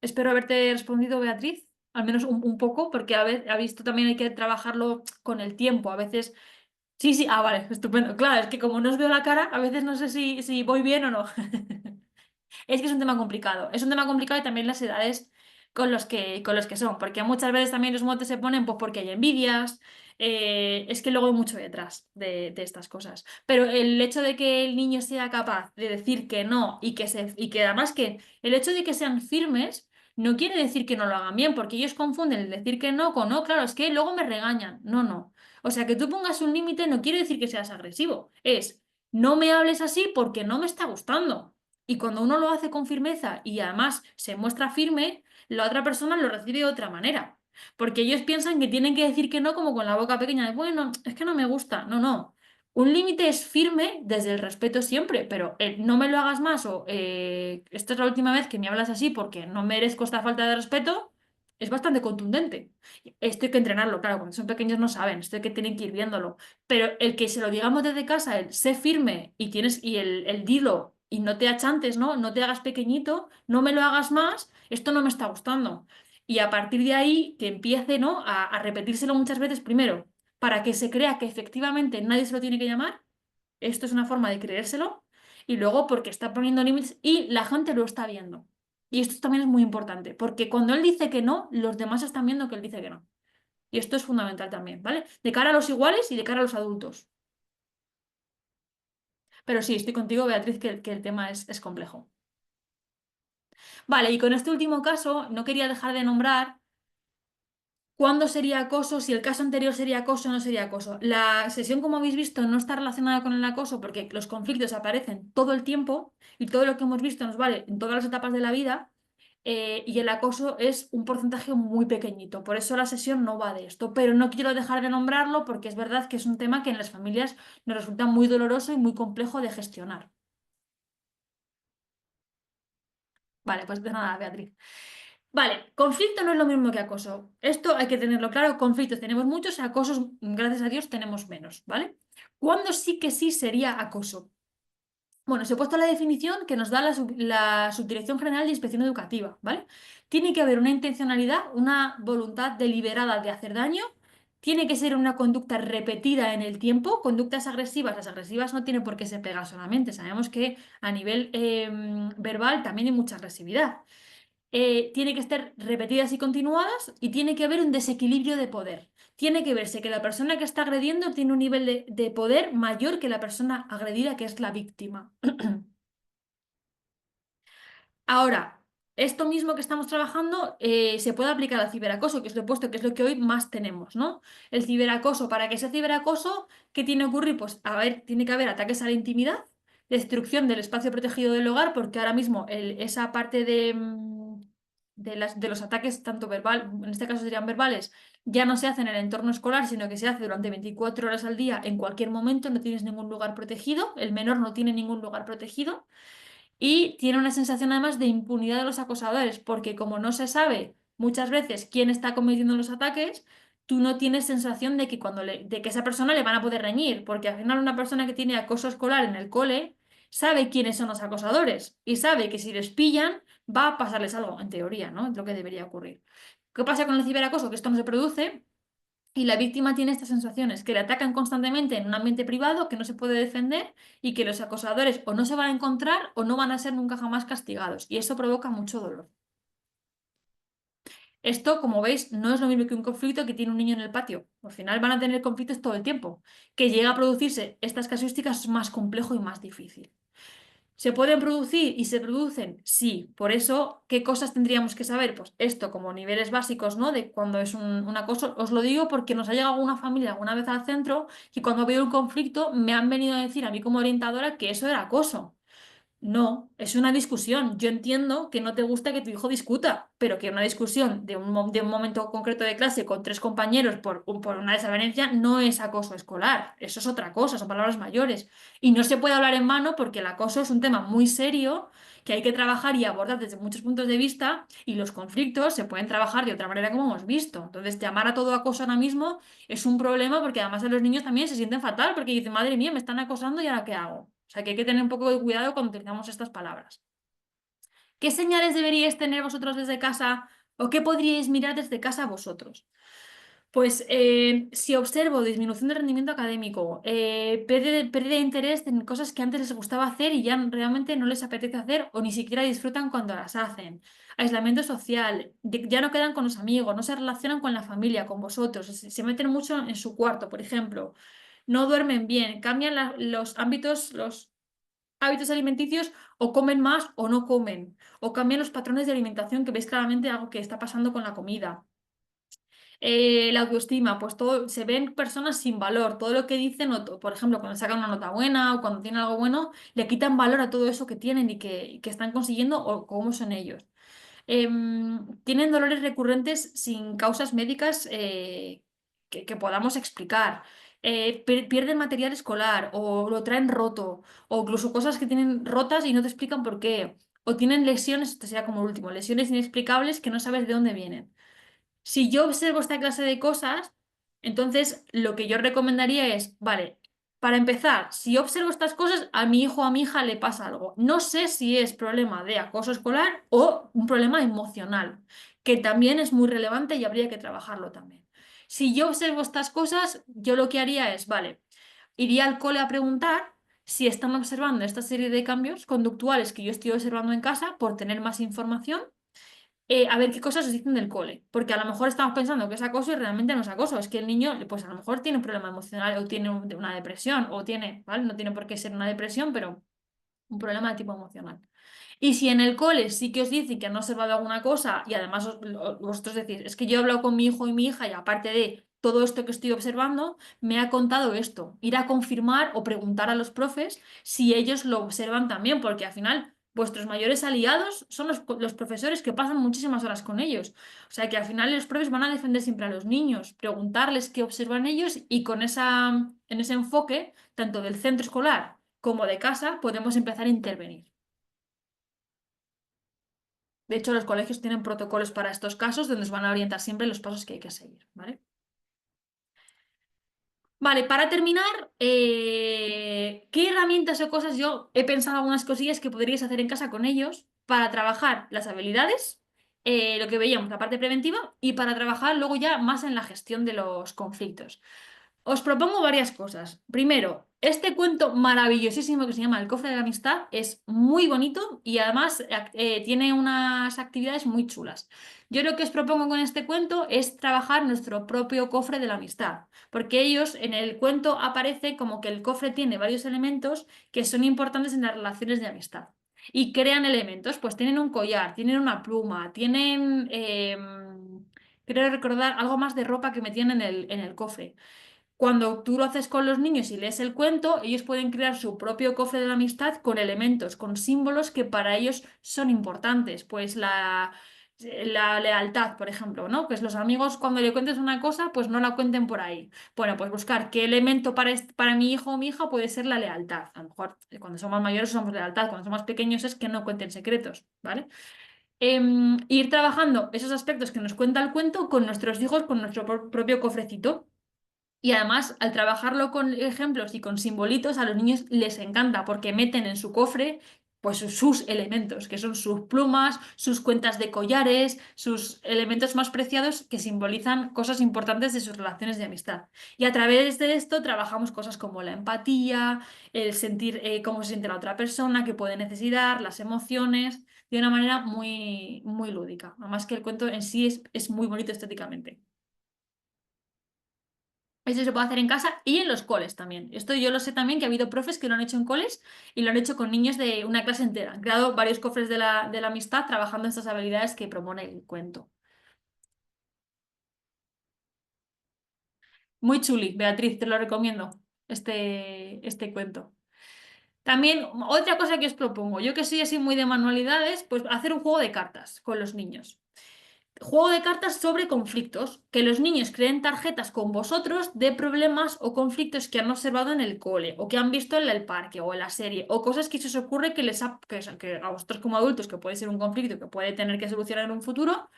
Espero haberte respondido, Beatriz, al menos un poco, porque a veces, ha visto también hay que trabajarlo con el tiempo. A veces sí, sí, vale, estupendo. Claro, es que como no os veo la cara, a veces no sé si voy bien o no. Es que es un tema complicado. Es un tema complicado y también las edades con los que son. Porque muchas veces también los motes se ponen pues porque hay envidias, es que luego hay mucho detrás de estas cosas. Pero el hecho de que el niño sea capaz de decir que no y que además que el hecho de que sean firmes no quiere decir que no lo hagan bien, porque ellos confunden el decir que no con no, claro, es que luego me regañan. No, no. O sea, que tú pongas un límite no quiere decir que seas agresivo. Es, no me hables así porque no me está gustando. Y cuando uno lo hace con firmeza y además se muestra firme, la otra persona lo recibe de otra manera. Porque ellos piensan que tienen que decir que no como con la boca pequeña de, bueno, es que no me gusta. No, no. Un límite es firme desde el respeto siempre, pero el no me lo hagas más o esta es la última vez que me hablas así porque no merezco esta falta de respeto, es bastante contundente. Esto hay que entrenarlo, claro, cuando son pequeños no saben, esto hay que tienen que ir viéndolo. Pero el que se lo digamos desde casa, el sé firme y tienes y el dilo y no te achantes, ¿no? No te hagas pequeñito, no me lo hagas más, esto no me está gustando. Y a partir de ahí que empiece, ¿no? a repetírselo muchas veces primero, para que se crea que efectivamente nadie se lo tiene que llamar. Esto es una forma de creérselo. Y luego porque está poniendo límites y la gente lo está viendo. Y esto también es muy importante, porque cuando él dice que no, los demás están viendo que él dice que no. Y esto es fundamental también, ¿vale? De cara a los iguales y de cara a los adultos. Pero sí, estoy contigo, Beatriz, que el tema es complejo. Vale, y con este último caso, no quería dejar de nombrar cuándo sería acoso, si el caso anterior sería acoso o no sería acoso. La sesión, como habéis visto, no está relacionada con el acoso porque los conflictos aparecen todo el tiempo y todo lo que hemos visto nos vale en todas las etapas de la vida. Y el acoso es un porcentaje muy pequeñito. Por eso la sesión no va de esto. Pero no quiero dejar de nombrarlo porque es verdad que es un tema que en las familias nos resulta muy doloroso y muy complejo de gestionar. Vale, pues de nada, Beatriz. Vale, conflicto no es lo mismo que acoso. Esto hay que tenerlo claro. Conflictos tenemos muchos, acosos, gracias a Dios, tenemos menos, ¿vale? ¿Cuándo sí que sí sería acoso? Bueno, os he puesto la definición que nos da la Subdirección General de Inspección Educativa, ¿vale? Tiene que haber una intencionalidad, una voluntad deliberada de hacer daño, tiene que ser una conducta repetida en el tiempo, conductas agresivas, las agresivas no tienen por qué se pegar solamente, sabemos que a nivel verbal también hay mucha agresividad. Tiene que estar repetidas y continuadas y tiene que haber un desequilibrio de poder. Tiene que verse que la persona que está agrediendo tiene un nivel de poder mayor que la persona agredida, que es la víctima. Ahora, esto mismo que estamos trabajando se puede aplicar al ciberacoso, que os lo he puesto, que es lo que hoy más tenemos, ¿no? El ciberacoso, para que sea ciberacoso, ¿qué tiene que ocurrir? Pues, a ver, tiene que haber ataques a la intimidad, destrucción del espacio protegido del hogar, porque ahora mismo esa parte de los ataques, tanto verbal, en este caso serían verbales, ya no se hacen en el entorno escolar, sino que se hace durante 24 horas al día, en cualquier momento, no tienes ningún lugar protegido, el menor no tiene ningún lugar protegido. Y tiene una sensación además de impunidad de los acosadores, porque como no se sabe muchas veces quién está cometiendo los ataques, tú no tienes sensación de que, de que esa persona le van a poder reñir, porque al final una persona que tiene acoso escolar en el cole sabe quiénes son los acosadores y sabe que si les pillan va a pasarles algo, en teoría, ¿no? Es lo que debería ocurrir. ¿Qué pasa con el ciberacoso? Que esto no se produce. Y la víctima tiene estas sensaciones, que le atacan constantemente en un ambiente privado, que no se puede defender y que los acosadores o no se van a encontrar o no van a ser nunca jamás castigados. Y eso provoca mucho dolor. Esto, como veis, no es lo mismo que un conflicto que tiene un niño en el patio. Al final van a tener conflictos todo el tiempo. Que llega a producirse estas casuísticas es más complejo y más difícil. ¿Se pueden producir y se producen? Sí. Por eso, ¿qué cosas tendríamos que saber? Pues esto como niveles básicos, ¿no? De cuando es un acoso. Os lo digo porque nos ha llegado una familia alguna vez al centro y cuando veo un conflicto me han venido a decir a mí como orientadora que eso era acoso. No, es una discusión. Yo entiendo que no te gusta que tu hijo discuta, pero que una discusión de un momento concreto de clase con tres compañeros por una desavenencia no es acoso escolar. Eso es otra cosa, son palabras mayores. Y no se puede hablar en vano porque el acoso es un tema muy serio que hay que trabajar y abordar desde muchos puntos de vista y los conflictos se pueden trabajar de otra manera como hemos visto. Entonces, llamar a todo acoso ahora mismo es un problema porque además los niños también se sienten fatal porque dicen, madre mía, me están acosando y ahora qué hago. O sea que hay que tener un poco de cuidado cuando utilizamos estas palabras. ¿Qué señales deberíais tener vosotros desde casa o qué podríais mirar desde casa vosotros? Pues si observo disminución de rendimiento académico, pérdida de interés en cosas que antes les gustaba hacer y ya realmente no les apetece hacer o ni siquiera disfrutan cuando las hacen. aislamiento social, ya no quedan con los amigos, no se relacionan con la familia, con vosotros, se meten mucho en su cuarto, por ejemplo, no duermen bien, cambian los hábitos alimenticios o comen más o no comen, o cambian los patrones de alimentación que veis claramente algo que está pasando con la comida. La autoestima, pues todo, se ven personas sin valor, todo lo que dicen, por ejemplo, cuando sacan una nota buena o cuando tienen algo bueno, le quitan valor a todo eso que tienen y que están consiguiendo o cómo son ellos. Tienen dolores recurrentes sin causas médicas que podamos explicar. Pierden material escolar o lo traen roto o incluso cosas que tienen rotas y no te explican por qué. O tienen lesiones, esto sería como el último, lesiones inexplicables que no sabes de dónde vienen. Si yo observo esta clase de cosas, entonces lo que yo recomendaría es, vale, para empezar, si observo estas cosas, a mi hijo o a mi hija le pasa algo. No sé si es problema de acoso escolar o un problema emocional, que también es muy relevante y habría que trabajarlo también. Si yo observo estas cosas, yo lo que haría es, vale, iría al cole a preguntar si están observando esta serie de cambios conductuales que yo estoy observando en casa por tener más información, a ver qué cosas os dicen del cole, porque a lo mejor estamos pensando que es acoso y realmente no es acoso, es que el niño, pues a lo mejor tiene un problema emocional o tiene una depresión o tiene, ¿vale? No tiene por qué ser una depresión, pero un problema de tipo emocional. Y si en el cole sí que os dicen que han observado alguna cosa y además vosotros decís, es que yo he hablado con mi hijo y mi hija y aparte de todo esto que estoy observando, me ha contado esto, ir a confirmar o preguntar a los profes si ellos lo observan también, porque al final vuestros mayores aliados son los profesores que pasan muchísimas horas con ellos. O sea que al final los profes van a defender siempre a los niños, preguntarles qué observan ellos y con en ese enfoque, tanto del centro escolar como de casa, podemos empezar a intervenir. De hecho, los colegios tienen protocolos para estos casos donde nos van a orientar siempre los pasos que hay que seguir, ¿vale? Vale, para terminar, ¿qué herramientas o cosas yo he pensado algunas cosillas que podríais hacer en casa con ellos para trabajar las habilidades, lo que veíamos, la parte preventiva, y para trabajar luego ya más en la gestión de los conflictos? Os propongo varias cosas. Primero, este cuento maravillosísimo que se llama El cofre de la amistad es muy bonito y además tiene unas actividades muy chulas. Yo lo que os propongo con este cuento es trabajar nuestro propio cofre de la amistad, porque ellos en el cuento aparece como que el cofre tiene varios elementos que son importantes en las relaciones de amistad. Y crean elementos, pues tienen un collar, tienen una pluma, tienen, creo recordar, algo más de ropa que metían en el cofre. Cuando tú lo haces con los niños y lees el cuento, ellos pueden crear su propio cofre de la amistad con elementos, con símbolos que para ellos son importantes. Pues la lealtad, por ejemplo, ¿no? Pues los amigos cuando le cuentes una cosa, pues no la cuenten por ahí. Bueno, pues buscar qué elemento para mi hijo o mi hija puede ser la lealtad. A lo mejor cuando somos mayores somos lealtad, cuando somos pequeños es que no cuenten secretos, ¿vale? Ir trabajando esos aspectos que nos cuenta el cuento con nuestros hijos, con nuestro propio cofrecito. Y además, al trabajarlo con ejemplos y con simbolitos, a los niños les encanta porque meten en su cofre pues sus elementos, que son sus plumas, sus cuentas de collares, sus elementos más preciados que simbolizan cosas importantes de sus relaciones de amistad. Y a través de esto trabajamos cosas como la empatía, el sentir cómo se siente la otra persona, qué puede necesitar, las emociones, de una manera muy, muy lúdica. Además que el cuento en sí es muy bonito estéticamente. Eso se puede hacer en casa y en los coles también. Esto yo lo sé también que ha habido profes que lo han hecho en coles y lo han hecho con niños de una clase entera. Han creado varios cofres de la amistad trabajando estas habilidades que propone el cuento. Muy chuli, Beatriz, te lo recomiendo, este cuento. También, otra cosa que os propongo, yo que soy así muy de manualidades, pues hacer un juego de cartas con los niños. Juego de cartas sobre conflictos, que los niños creen tarjetas con vosotros de problemas o conflictos que han observado en el cole, o que han visto en el parque, o en la serie, o cosas que se os ocurre que a vosotros como adultos, que puede ser un conflicto que puede tener que solucionar en un futuro,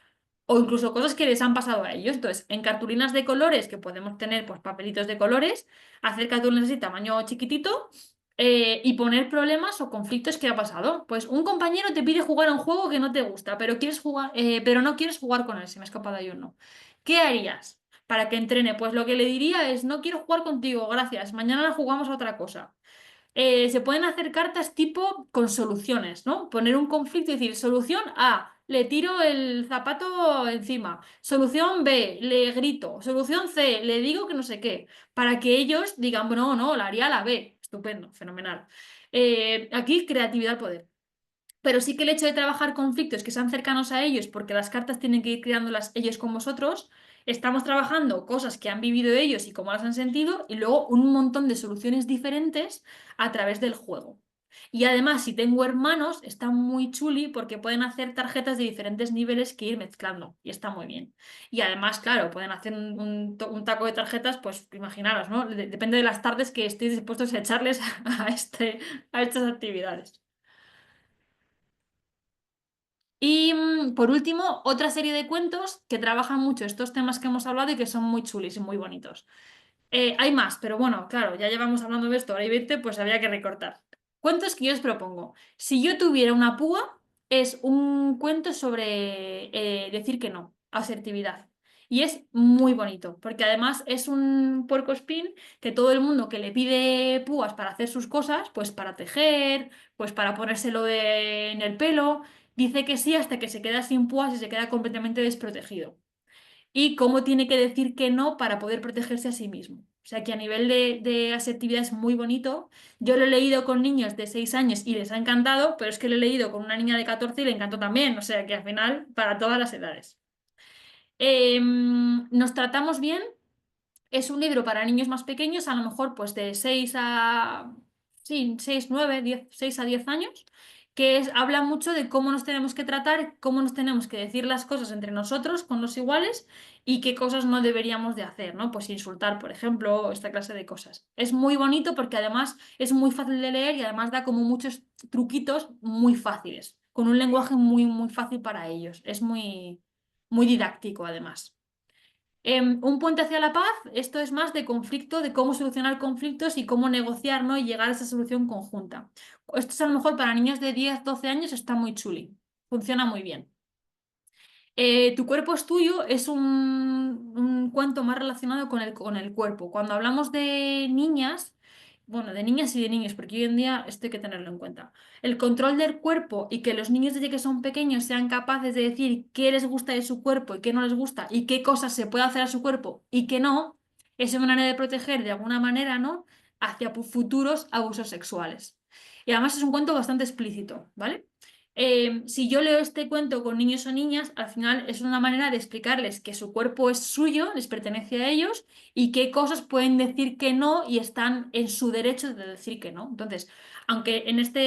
o incluso cosas que les han pasado a ellos. Entonces, en cartulinas de colores, que podemos tener pues papelitos de colores, hacer cartulinas así tamaño chiquitito y poner problemas o conflictos que ha pasado. Pues un compañero te pide jugar a un juego que no te gusta, pero quieres jugar, pero no quieres jugar con él, se me ha escapado ahí uno. ¿Qué harías para que entrene? Pues lo que le diría es, no quiero jugar contigo, gracias, mañana jugamos a otra cosa. Se pueden hacer cartas tipo con soluciones, ¿no? Poner un conflicto y decir, solución A, le tiro el zapato encima. Solución B, le grito. Solución C, le digo que no sé qué. Para que ellos digan, no, no, la haría la B. Estupendo, fenomenal. Aquí, creatividad al poder. Pero sí que el hecho de trabajar conflictos que sean cercanos a ellos, porque las cartas tienen que ir creándolas ellos con vosotros, estamos trabajando cosas que han vivido ellos y cómo las han sentido, y luego un montón de soluciones diferentes a través del juego. Y además, si tengo hermanos, está muy chuli porque pueden hacer tarjetas de diferentes niveles que ir mezclando. Y está muy bien. Y además, claro, pueden hacer un taco de tarjetas, pues imaginaros, ¿no? Depende de las tardes que estéis dispuestos a echarles a estas actividades. Y por último, otra serie de cuentos que trabajan mucho estos temas que hemos hablado y que son muy chulis y muy bonitos. Hay más, pero bueno, claro, ya llevamos hablando de esto, ahora y 20, pues había que recortar. Cuentos que yo os propongo. Si yo tuviera una púa, es un cuento sobre decir que no, asertividad. Y es muy bonito, porque además es un puercoespín que todo el mundo que le pide púas para hacer sus cosas, pues para tejer, pues para ponérselo en el pelo, dice que sí hasta que se queda sin púas y se queda completamente desprotegido y cómo tiene que decir que no para poder protegerse a sí mismo. O sea que a nivel de asertividad es muy bonito. Yo lo he leído con niños de 6 años y les ha encantado, pero es que lo he leído con una niña de 14 y le encantó también. O sea que al final, para todas las edades. Nos tratamos bien. Es un libro para niños más pequeños, a lo mejor pues de 6 a... Sí, 6 9 10 6 a 10 años, que habla mucho de cómo nos tenemos que tratar, cómo nos tenemos que decir las cosas entre nosotros, con los iguales, y qué cosas no deberíamos de hacer, ¿no? Pues insultar, por ejemplo, o esta clase de cosas. Es muy bonito porque además es muy fácil de leer y además da como muchos truquitos muy fáciles, con un lenguaje muy, muy fácil para ellos. Es muy, muy didáctico además. Un puente hacia la paz, esto es más de conflicto, de cómo solucionar conflictos y cómo negociar, ¿no? Y llegar a esa solución conjunta. Esto es a lo mejor para niños de 10 12 años, está muy chuli, funciona muy bien. Tu cuerpo es tuyo es un cuento más relacionado con el cuerpo. Cuando hablamos de niñas, bueno, de niñas y de niños, porque hoy en día esto hay que tenerlo en cuenta. El control del cuerpo y que los niños desde que son pequeños sean capaces de decir qué les gusta de su cuerpo y qué no les gusta y qué cosas se puede hacer a su cuerpo y qué no, es una manera de proteger de alguna manera, ¿no? Hacia futuros abusos sexuales. Y además es un cuento bastante explícito, ¿vale? Si yo leo este cuento con niños o niñas, al final es una manera de explicarles que su cuerpo es suyo, les pertenece a ellos y qué cosas pueden decir que no y están en su derecho de decir que no. Entonces, aunque en esta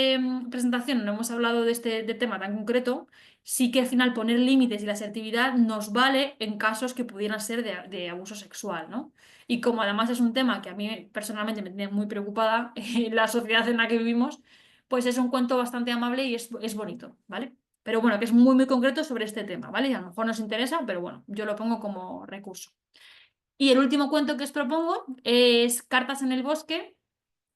presentación no hemos hablado de este tema tan concreto, sí que al final poner límites y la asertividad nos vale en casos que pudieran ser de abuso sexual, ¿no? Y como además es un tema que a mí personalmente me tiene muy preocupada en la sociedad en la que vivimos, pues es un cuento bastante amable y es bonito, ¿vale? Pero bueno, que es muy, muy concreto sobre este tema, ¿vale? Y a lo mejor nos interesa, pero bueno, yo lo pongo como recurso. Y el último cuento que os propongo es Cartas en el bosque.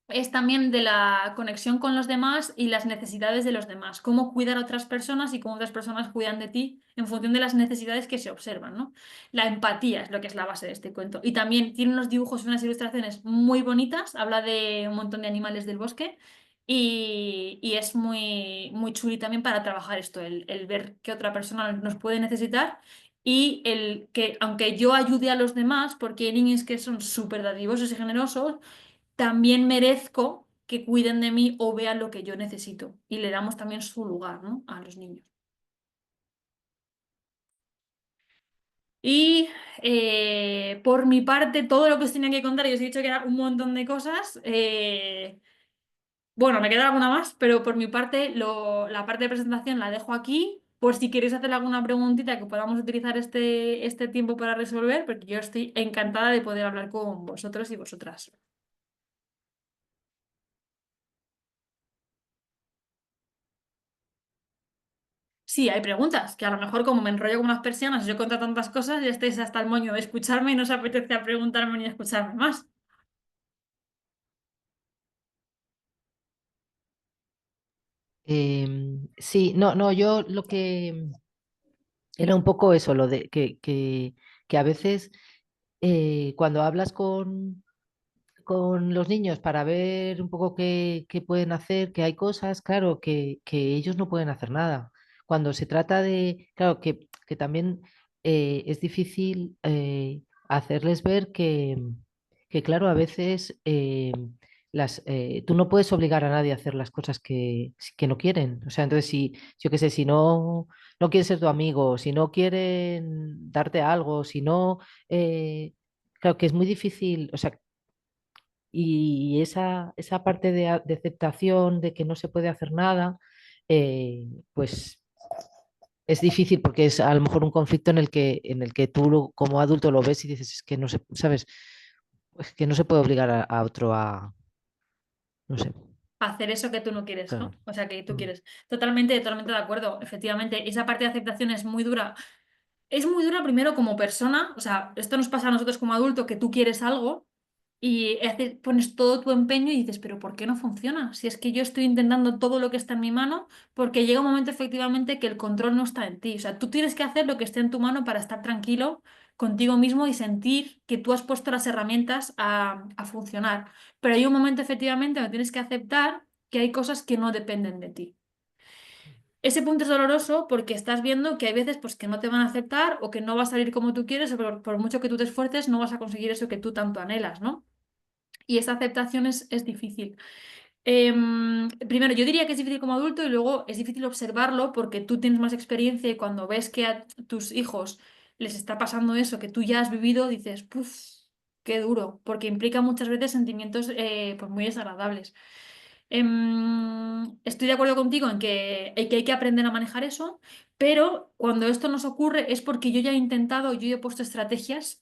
Es también de la conexión con los demás y las necesidades de los demás. Cómo cuidar a otras personas y cómo otras personas cuidan de ti en función de las necesidades que se observan, ¿no? La empatía es lo que es la base de este cuento. Y también tiene unos dibujos y unas ilustraciones muy bonitas. Habla de un montón de animales del bosque. Y es muy, muy chuli también para trabajar esto, el ver que otra persona nos puede necesitar y el que, aunque yo ayude a los demás, porque hay niños que son súper dadivosos y generosos, también merezco que cuiden de mí o vean lo que yo necesito. Y le damos también su lugar, ¿no? A los niños. Y por mi parte, todo lo que os tenía que contar, y os he dicho que era un montón de cosas. Bueno, me queda alguna más, pero por mi parte, la parte de presentación la dejo aquí. Por si queréis hacer alguna preguntita que podamos utilizar este tiempo para resolver, porque yo estoy encantada de poder hablar con vosotros y vosotras. Sí, hay preguntas, que a lo mejor como me enrollo como unas persianas, yo cuento tantas cosas, ya estáis hasta el moño de escucharme y no os apetece a preguntarme ni a escucharme más. Sí, no, no, yo lo que era un poco eso, lo de que a veces cuando hablas con los niños para ver un poco qué pueden hacer, que hay cosas, claro, que ellos no pueden hacer nada. cuando se trata de, claro, que también es difícil hacerles ver que, claro, a veces tú no puedes obligar a nadie a hacer las cosas que no quieren. O sea, entonces, si, yo qué sé, si no quieren ser tu amigo, si no quieren darte algo, si no, claro que es muy difícil, o sea, y esa parte de aceptación de que no se puede hacer nada, pues es difícil porque es a lo mejor un conflicto en el que tú como adulto lo ves y dices, es que no se, ¿sabes? Es que no se puede obligar a otro a, no sé, Hacer eso que tú no quieres, claro. ¿no? O sea, que tú Mm. quieres. Totalmente, totalmente de acuerdo. Efectivamente, esa parte de aceptación es muy dura. Es muy dura primero como persona, o sea, esto nos pasa a nosotros como adultos, que tú quieres algo y pones todo tu empeño y dices, pero ¿por qué no funciona? Si es que yo estoy intentando todo lo que está en mi mano, porque llega un momento efectivamente que el control no está en ti. O sea, tú tienes que hacer lo que esté en tu mano para estar tranquilo contigo mismo y sentir que tú has puesto las herramientas a funcionar. Pero hay un momento efectivamente donde tienes que aceptar que hay cosas que no dependen de ti. Ese punto es doloroso porque estás viendo que hay veces pues, que no te van a aceptar o que no va a salir como tú quieres o por mucho que tú te esfuerces no vas a conseguir eso que tú tanto anhelas, ¿no? Y esa aceptación es difícil. Primero, yo diría que es difícil como adulto y luego es difícil observarlo porque tú tienes más experiencia y cuando ves que a tus hijos les está pasando eso que tú ya has vivido, dices, puff, qué duro, porque implica muchas veces sentimientos pues muy desagradables. Estoy de acuerdo contigo en que hay que aprender a manejar eso, pero cuando esto nos ocurre es porque yo ya he intentado, yo ya he puesto estrategias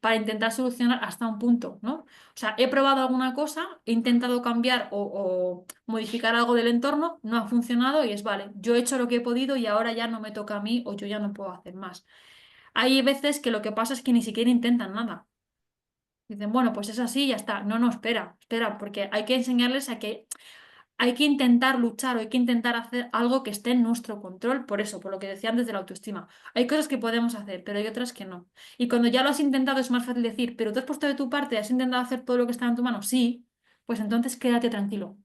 para intentar solucionar hasta un punto, ¿no? O sea, he probado alguna cosa, he intentado cambiar o modificar algo del entorno, no ha funcionado y es, vale, yo he hecho lo que he podido y ahora ya no me toca a mí o yo ya no puedo hacer más. Hay veces que lo que pasa es que ni siquiera intentan nada. Dicen, bueno, pues es así, ya está. No, no, espera, espera, porque hay que enseñarles a que hay que intentar luchar o hay que intentar hacer algo que esté en nuestro control, por eso, por lo que decía antes de la autoestima. Hay cosas que podemos hacer, pero hay otras que no. Y cuando ya lo has intentado es más fácil decir, pero tú has puesto de tu parte, has intentado hacer todo lo que está en tu mano, sí, pues entonces quédate tranquilo.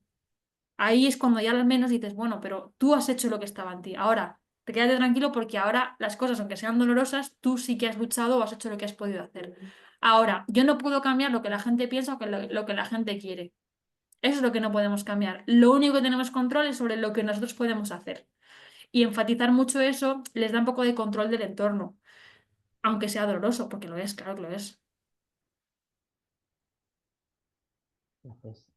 Ahí es cuando ya al menos dices, bueno, pero tú has hecho lo que estaba en ti. Ahora, te quédate tranquilo porque ahora las cosas, aunque sean dolorosas, tú sí que has luchado o has hecho lo que has podido hacer. Ahora, yo no puedo cambiar lo que la gente piensa o lo que la gente quiere. Eso es lo que no podemos cambiar. Lo único que tenemos control es sobre lo que nosotros podemos hacer. Y enfatizar mucho eso les da un poco de control del entorno, aunque sea doloroso, porque lo es, claro que lo es. Gracias.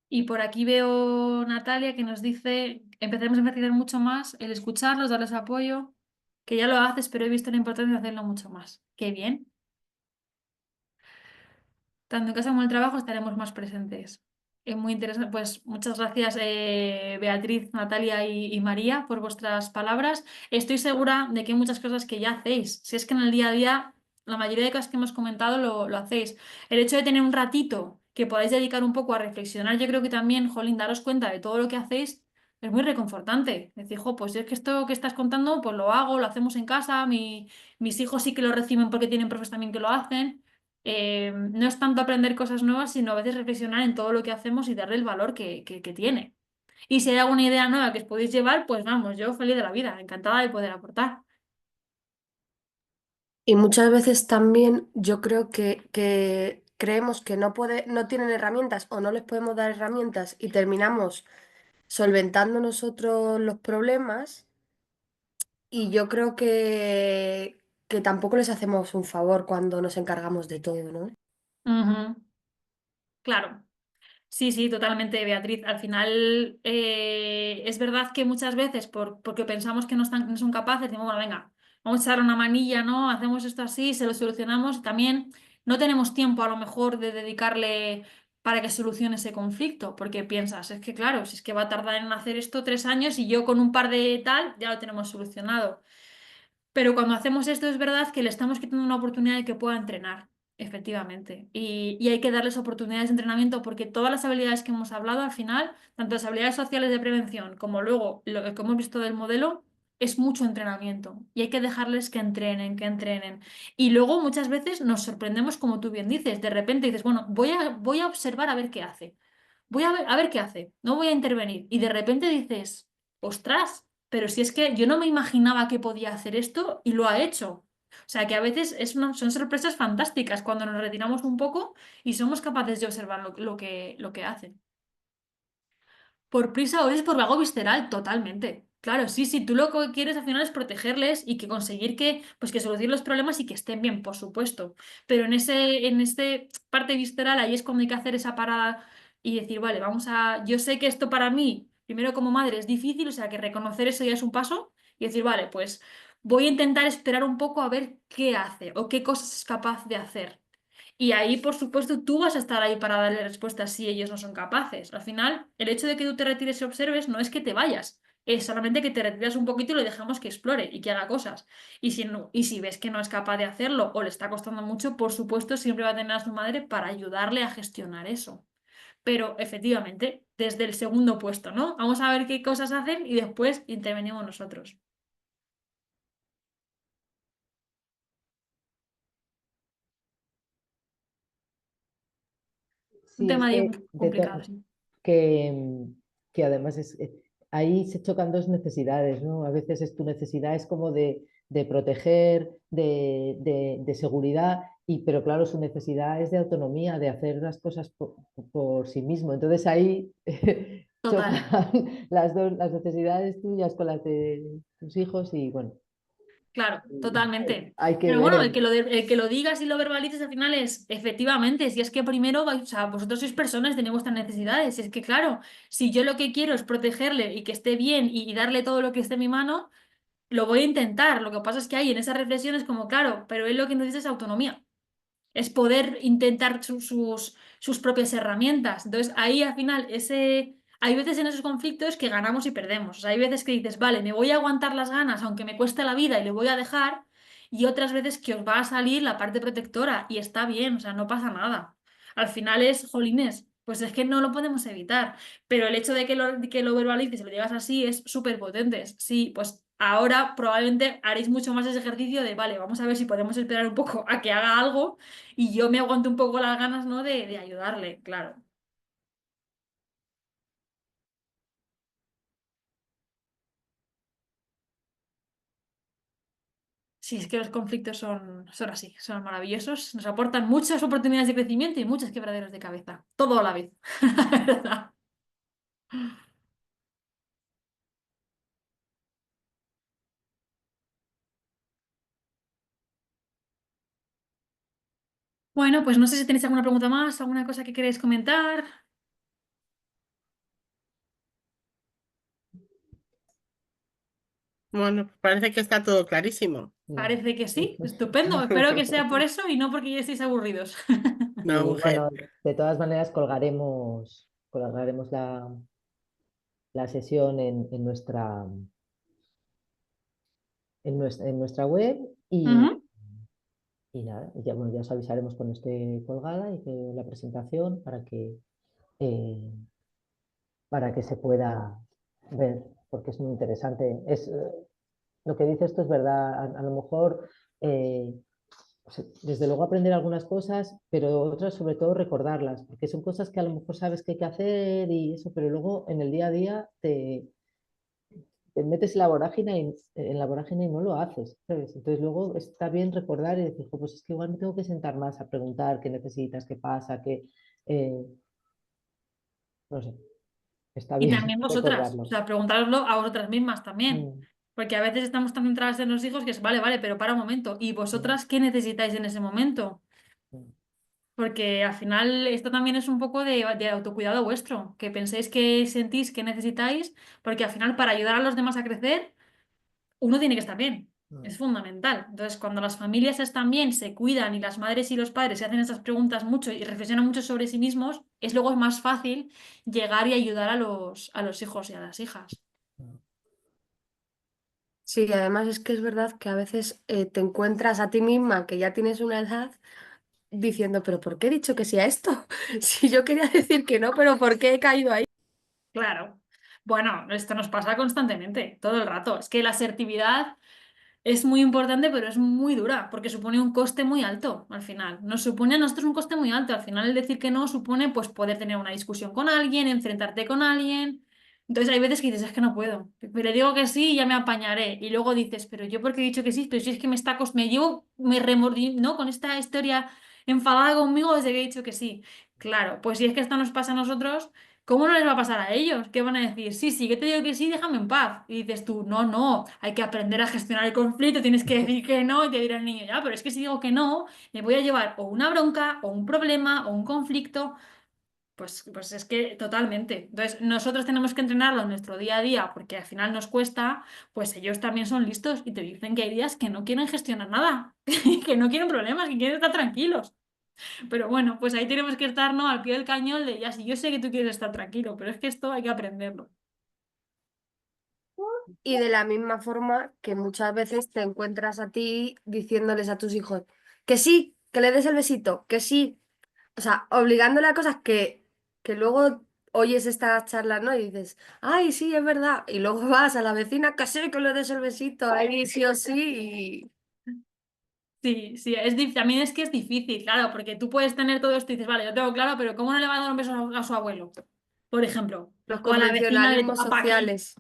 Y por aquí veo Natalia que nos dice, empezaremos a enfatizar mucho más el escucharlos, darles apoyo, que ya lo haces, pero he visto la importancia de hacerlo mucho más. Qué bien. Tanto en casa como en el trabajo estaremos más presentes. Es muy interesante. Pues muchas gracias, Beatriz, Natalia y María, por vuestras palabras. Estoy segura de que hay muchas cosas que ya hacéis. Si es que en el día a día, la mayoría de cosas que hemos comentado lo hacéis. El hecho de tener un ratito que podáis dedicar un poco a reflexionar, yo creo que también, jolín, daros cuenta de todo lo que hacéis. Es muy reconfortante. Decir, jo, pues es que esto que estás contando, pues lo hago, lo hacemos en casa. Mis hijos sí que lo reciben porque tienen profes también que lo hacen. No es tanto aprender cosas nuevas, sino a veces reflexionar en todo lo que hacemos y darle el valor que tiene. Y si hay alguna idea nueva que os podéis llevar, pues vamos, yo feliz de la vida, encantada de poder aportar. Y muchas veces también yo creo que creemos que no tienen herramientas o no les podemos dar herramientas y terminamos solventando nosotros los problemas y yo creo que tampoco les hacemos un favor cuando nos encargamos de todo, ¿no? Ujú. Claro. Sí, sí, totalmente, Beatriz. Al final es verdad que muchas veces, porque pensamos que no son capaces, decimos, bueno, venga, vamos a echar una manilla, ¿no? Hacemos esto así, se lo solucionamos. También no tenemos tiempo a lo mejor de dedicarle para que solucione ese conflicto, porque piensas, es que claro, si es que va a tardar en hacer esto 3 años y yo con un par de tal ya lo tenemos solucionado. Pero cuando hacemos esto es verdad que le estamos quitando una oportunidad de que pueda entrenar, efectivamente. Y hay que darles oportunidades de entrenamiento porque todas las habilidades que hemos hablado al final, tanto las habilidades sociales de prevención como luego lo que hemos visto del modelo, es mucho entrenamiento. Y hay que dejarles que entrenen, que entrenen. Y luego muchas veces nos sorprendemos, como tú bien dices, de repente dices, bueno, voy a observar a ver qué hace. voy a ver qué hace, no voy a intervenir. Y de repente dices, ostras, pero si es que yo no me imaginaba que podía hacer esto y lo ha hecho. O sea que a veces son sorpresas fantásticas cuando nos retiramos un poco y somos capaces de observar lo que hacen. Por prisa o es por algo visceral, totalmente. Claro, sí, sí, tú lo que quieres al final es protegerles y que conseguir que, pues que solucionen los problemas y que estén bien, por supuesto. Pero en este parte visceral ahí es cuando hay que hacer esa parada y decir, vale, yo sé que esto para mí, primero como madre, es difícil, o sea que reconocer eso ya es un paso y decir, vale, pues voy a intentar esperar un poco a ver qué hace o qué cosas es capaz de hacer. Y ahí, por supuesto, tú vas a estar ahí para darle respuestas si ellos no son capaces. Al final, el hecho de que tú te retires y observes no es que te vayas, es solamente que te retiras un poquito y le dejamos que explore y que haga cosas. Y si no, y si ves que no es capaz de hacerlo o le está costando mucho, por supuesto, siempre va a tener a su madre para ayudarle a gestionar eso. Pero efectivamente, desde el segundo puesto, ¿no? Vamos a ver qué cosas hacen y después intervenimos nosotros. Un Sí, es tema ahí que, un poco complicado, sí. que, que además ahí se chocan dos necesidades, ¿no? A veces tu necesidad es como de proteger, de seguridad, pero claro, su necesidad es de autonomía, de hacer las cosas por sí mismo. Entonces ahí chocan Total. las necesidades tuyas con las de tus hijos y bueno, Claro, totalmente. hay que Pero bueno, ver. el que lo digas y lo verbalices al final es, efectivamente, si es que primero, o sea, vosotros sois personas, tenéis vuestras necesidades. Es que, claro, si yo lo que quiero es protegerle y que esté bien y darle todo lo que esté en mi mano, lo voy a intentar. Lo que pasa es que hay en esas reflexiones como, claro, pero él lo que necesita es autonomía, es poder intentar sus propias herramientas. Entonces, ahí al final, hay veces en esos conflictos que ganamos y perdemos. O sea, hay veces que dices, vale, me voy a aguantar las ganas, aunque me cueste la vida y le voy a dejar, y otras veces que os va a salir la parte protectora y está bien, o sea, no pasa nada. Al final es, jolines, pues es que no lo podemos evitar, pero el hecho de que lo verbalices y lo digas así es súper potente. Sí, pues ahora probablemente haréis mucho más ese ejercicio de, vale, vamos a ver si podemos esperar un poco a que haga algo y yo me aguanto un poco las ganas, ¿no? de ayudarle, claro. Sí, es que los conflictos son así, son maravillosos, nos aportan muchas oportunidades de crecimiento y muchas quebraderos de cabeza, todo a la vez, la verdad. Bueno, pues no sé si tenéis alguna pregunta más, alguna cosa que queréis comentar. Bueno, parece que está todo clarísimo. No. Parece que sí, estupendo. Espero que sea por eso y no porque ya estéis aburridos. No, Y mujer. bueno, de todas maneras colgaremos la sesión en nuestra web Ujú. y nada, ya, bueno, ya os avisaremos cuando esté colgada y que la presentación eh, para que se pueda ver, porque es muy interesante. Lo que dice esto es verdad, a lo mejor desde luego aprender algunas cosas, pero otras sobre todo recordarlas, porque son cosas que a lo mejor sabes que hay que hacer y eso, pero luego en el día a día te metes en la vorágine y no lo haces, ¿sabes? Entonces luego está bien recordar y decir, "Jo, pues es que igual me tengo que sentar más a preguntar qué necesitas, qué pasa, eh, no sé, está Y bien también vosotras, o recordarlo. sea, preguntároslo a vosotras mismas también. Mm, Porque a veces estamos tan centradas en los hijos que es, vale, vale, pero para un momento. ¿Y mm, vosotras qué necesitáis en ese momento? mm, Porque al final esto también es un poco de autocuidado vuestro, que penséis que sentís que necesitáis, porque al final para ayudar a los demás a crecer, uno tiene que estar bien. mm. Es fundamental. Entonces, cuando las familias están bien, se cuidan y las madres y los padres se hacen esas preguntas mucho y reflexionan mucho sobre sí mismos, es luego más fácil llegar y ayudar a los hijos y a las hijas. Sí, además es que es verdad que a veces te encuentras a ti misma que ya tienes una edad diciendo, pero ¿por qué he dicho que sí a esto? Si yo quería decir que no, pero ¿por qué he caído ahí? Claro. Bueno, esto nos pasa constantemente, todo el rato. Es que la asertividad es muy importante, pero es muy dura, porque supone un coste muy alto al final. Nos supone a nosotros un coste muy alto. Al final el decir que no supone pues poder tener una discusión con alguien, enfrentarte con alguien. Entonces hay veces que dices, es que no puedo. Pero le digo que sí y ya me apañaré. Y luego dices, pero yo porque he dicho que sí, pero si es que me está me llevo, me remordí, ¿no? Con esta historia enfadada conmigo desde que he dicho que sí. Claro, pues si es que esto nos pasa a nosotros. ¿Cómo no les va a pasar a ellos? ¿Qué van a decir? Sí, sí, que te digo que sí, déjame en paz. Y dices tú, no, no, hay que aprender a gestionar el conflicto, tienes que decir que no, y te dirá el niño, ya, pero es que si digo que no, me voy a llevar o una bronca, o un problema, o un conflicto. Pues es que totalmente. Entonces, nosotros tenemos que entrenarlo en nuestro día a día, porque al final nos cuesta, pues ellos también son listos y te dicen que hay días que no quieren gestionar nada, que no quieren problemas, que quieren estar tranquilos. Pero bueno, pues ahí tenemos que estar, ¿no? Al pie del cañón de ya, si yo sé que tú quieres estar tranquilo, pero es que esto hay que aprenderlo. Y de la misma forma que muchas veces te encuentras a ti diciéndoles a tus hijos que sí, que le des el besito, que sí. O sea, obligándole a cosas que luego oyes estas charlas, ¿no? Y dices, ay, sí, es verdad. Y luego vas a la vecina que sí, que le des el besito, ahí sí o sí. Sí, sí, también es que es difícil, claro, porque tú puedes tener todo esto y dices, vale, yo tengo claro, pero ¿cómo no le va a dar un beso a su abuelo? Por ejemplo, Los o a la vecina de tu convencionalismos papá aquí. sociales.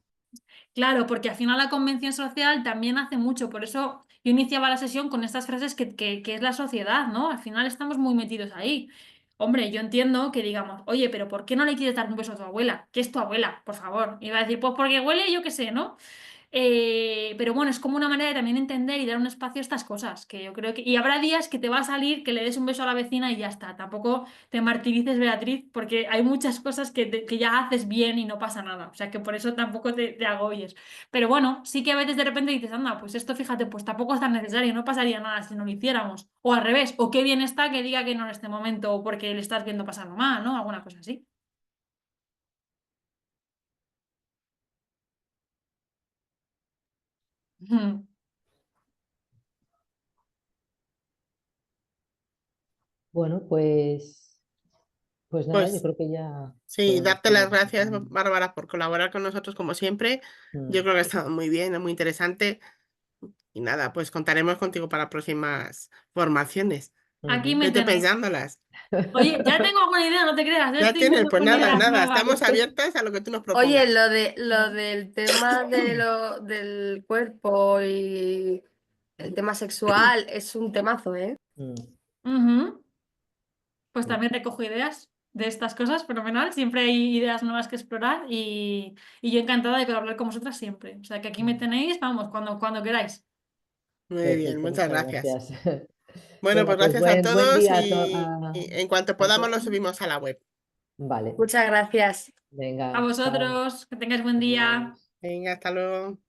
Claro, porque al final la convención social también hace mucho, por eso yo iniciaba la sesión con estas frases que es la sociedad, ¿no? Al final estamos muy metidos ahí. Hombre, yo entiendo que digamos, oye, pero ¿por qué no le quieres dar un beso a tu abuela? ¿Qué es tu abuela? Por favor. Y va a decir, pues porque huele, yo qué sé, ¿no? Pero bueno, es como una manera de también entender y dar un espacio a estas cosas, que yo creo que... Y habrá días que te va a salir que le des un beso a la vecina y ya está. Tampoco te martirices, Beatriz, porque hay muchas cosas que ya haces bien y no pasa nada. O sea que por eso tampoco te agobies. Pero bueno, sí que a veces de repente dices, anda, pues esto fíjate, pues tampoco es tan necesario, no pasaría nada si no lo hiciéramos. O al revés, o qué bien está que diga que no en este momento o porque le estás viendo pasarlo mal, ¿no? Alguna cosa así. Ujú. Bueno, pues nada, yo Pues creo que ya sí, podemos darte las ir gracias, acabando. Bárbara, por colaborar con nosotros como siempre. Yo Mm, creo que ha estado muy bien, es muy interesante. Y nada, pues contaremos contigo para próximas formaciones. Aquí ujú. me Vete tenéis. pensándolas. Oye, ya tengo alguna idea, no te creas, ya Ya estoy tienes, viendo pues con nada, ideas nada, nuevas. estamos abiertas a lo que tú nos Oye, propongas. lo del tema del cuerpo y el tema sexual es un temazo, ¿eh? Mm, Ujú. Pues mm. también recojo ideas de estas cosas, fenomenal. Siempre hay ideas nuevas que explorar y yo encantada de hablar con vosotras siempre. O sea que aquí me Mm. tenéis, vamos, cuando queráis. Muy bien, Perfecto, muchas muchas gracias. gracias. Bueno, Venga, pues pues gracias a buen todos día y en cuanto a podamos lo todos. subimos a la web. Vale, Muchas gracias. A venga, chao. vosotros, que tengáis buen día. Adiós. Venga, hasta luego.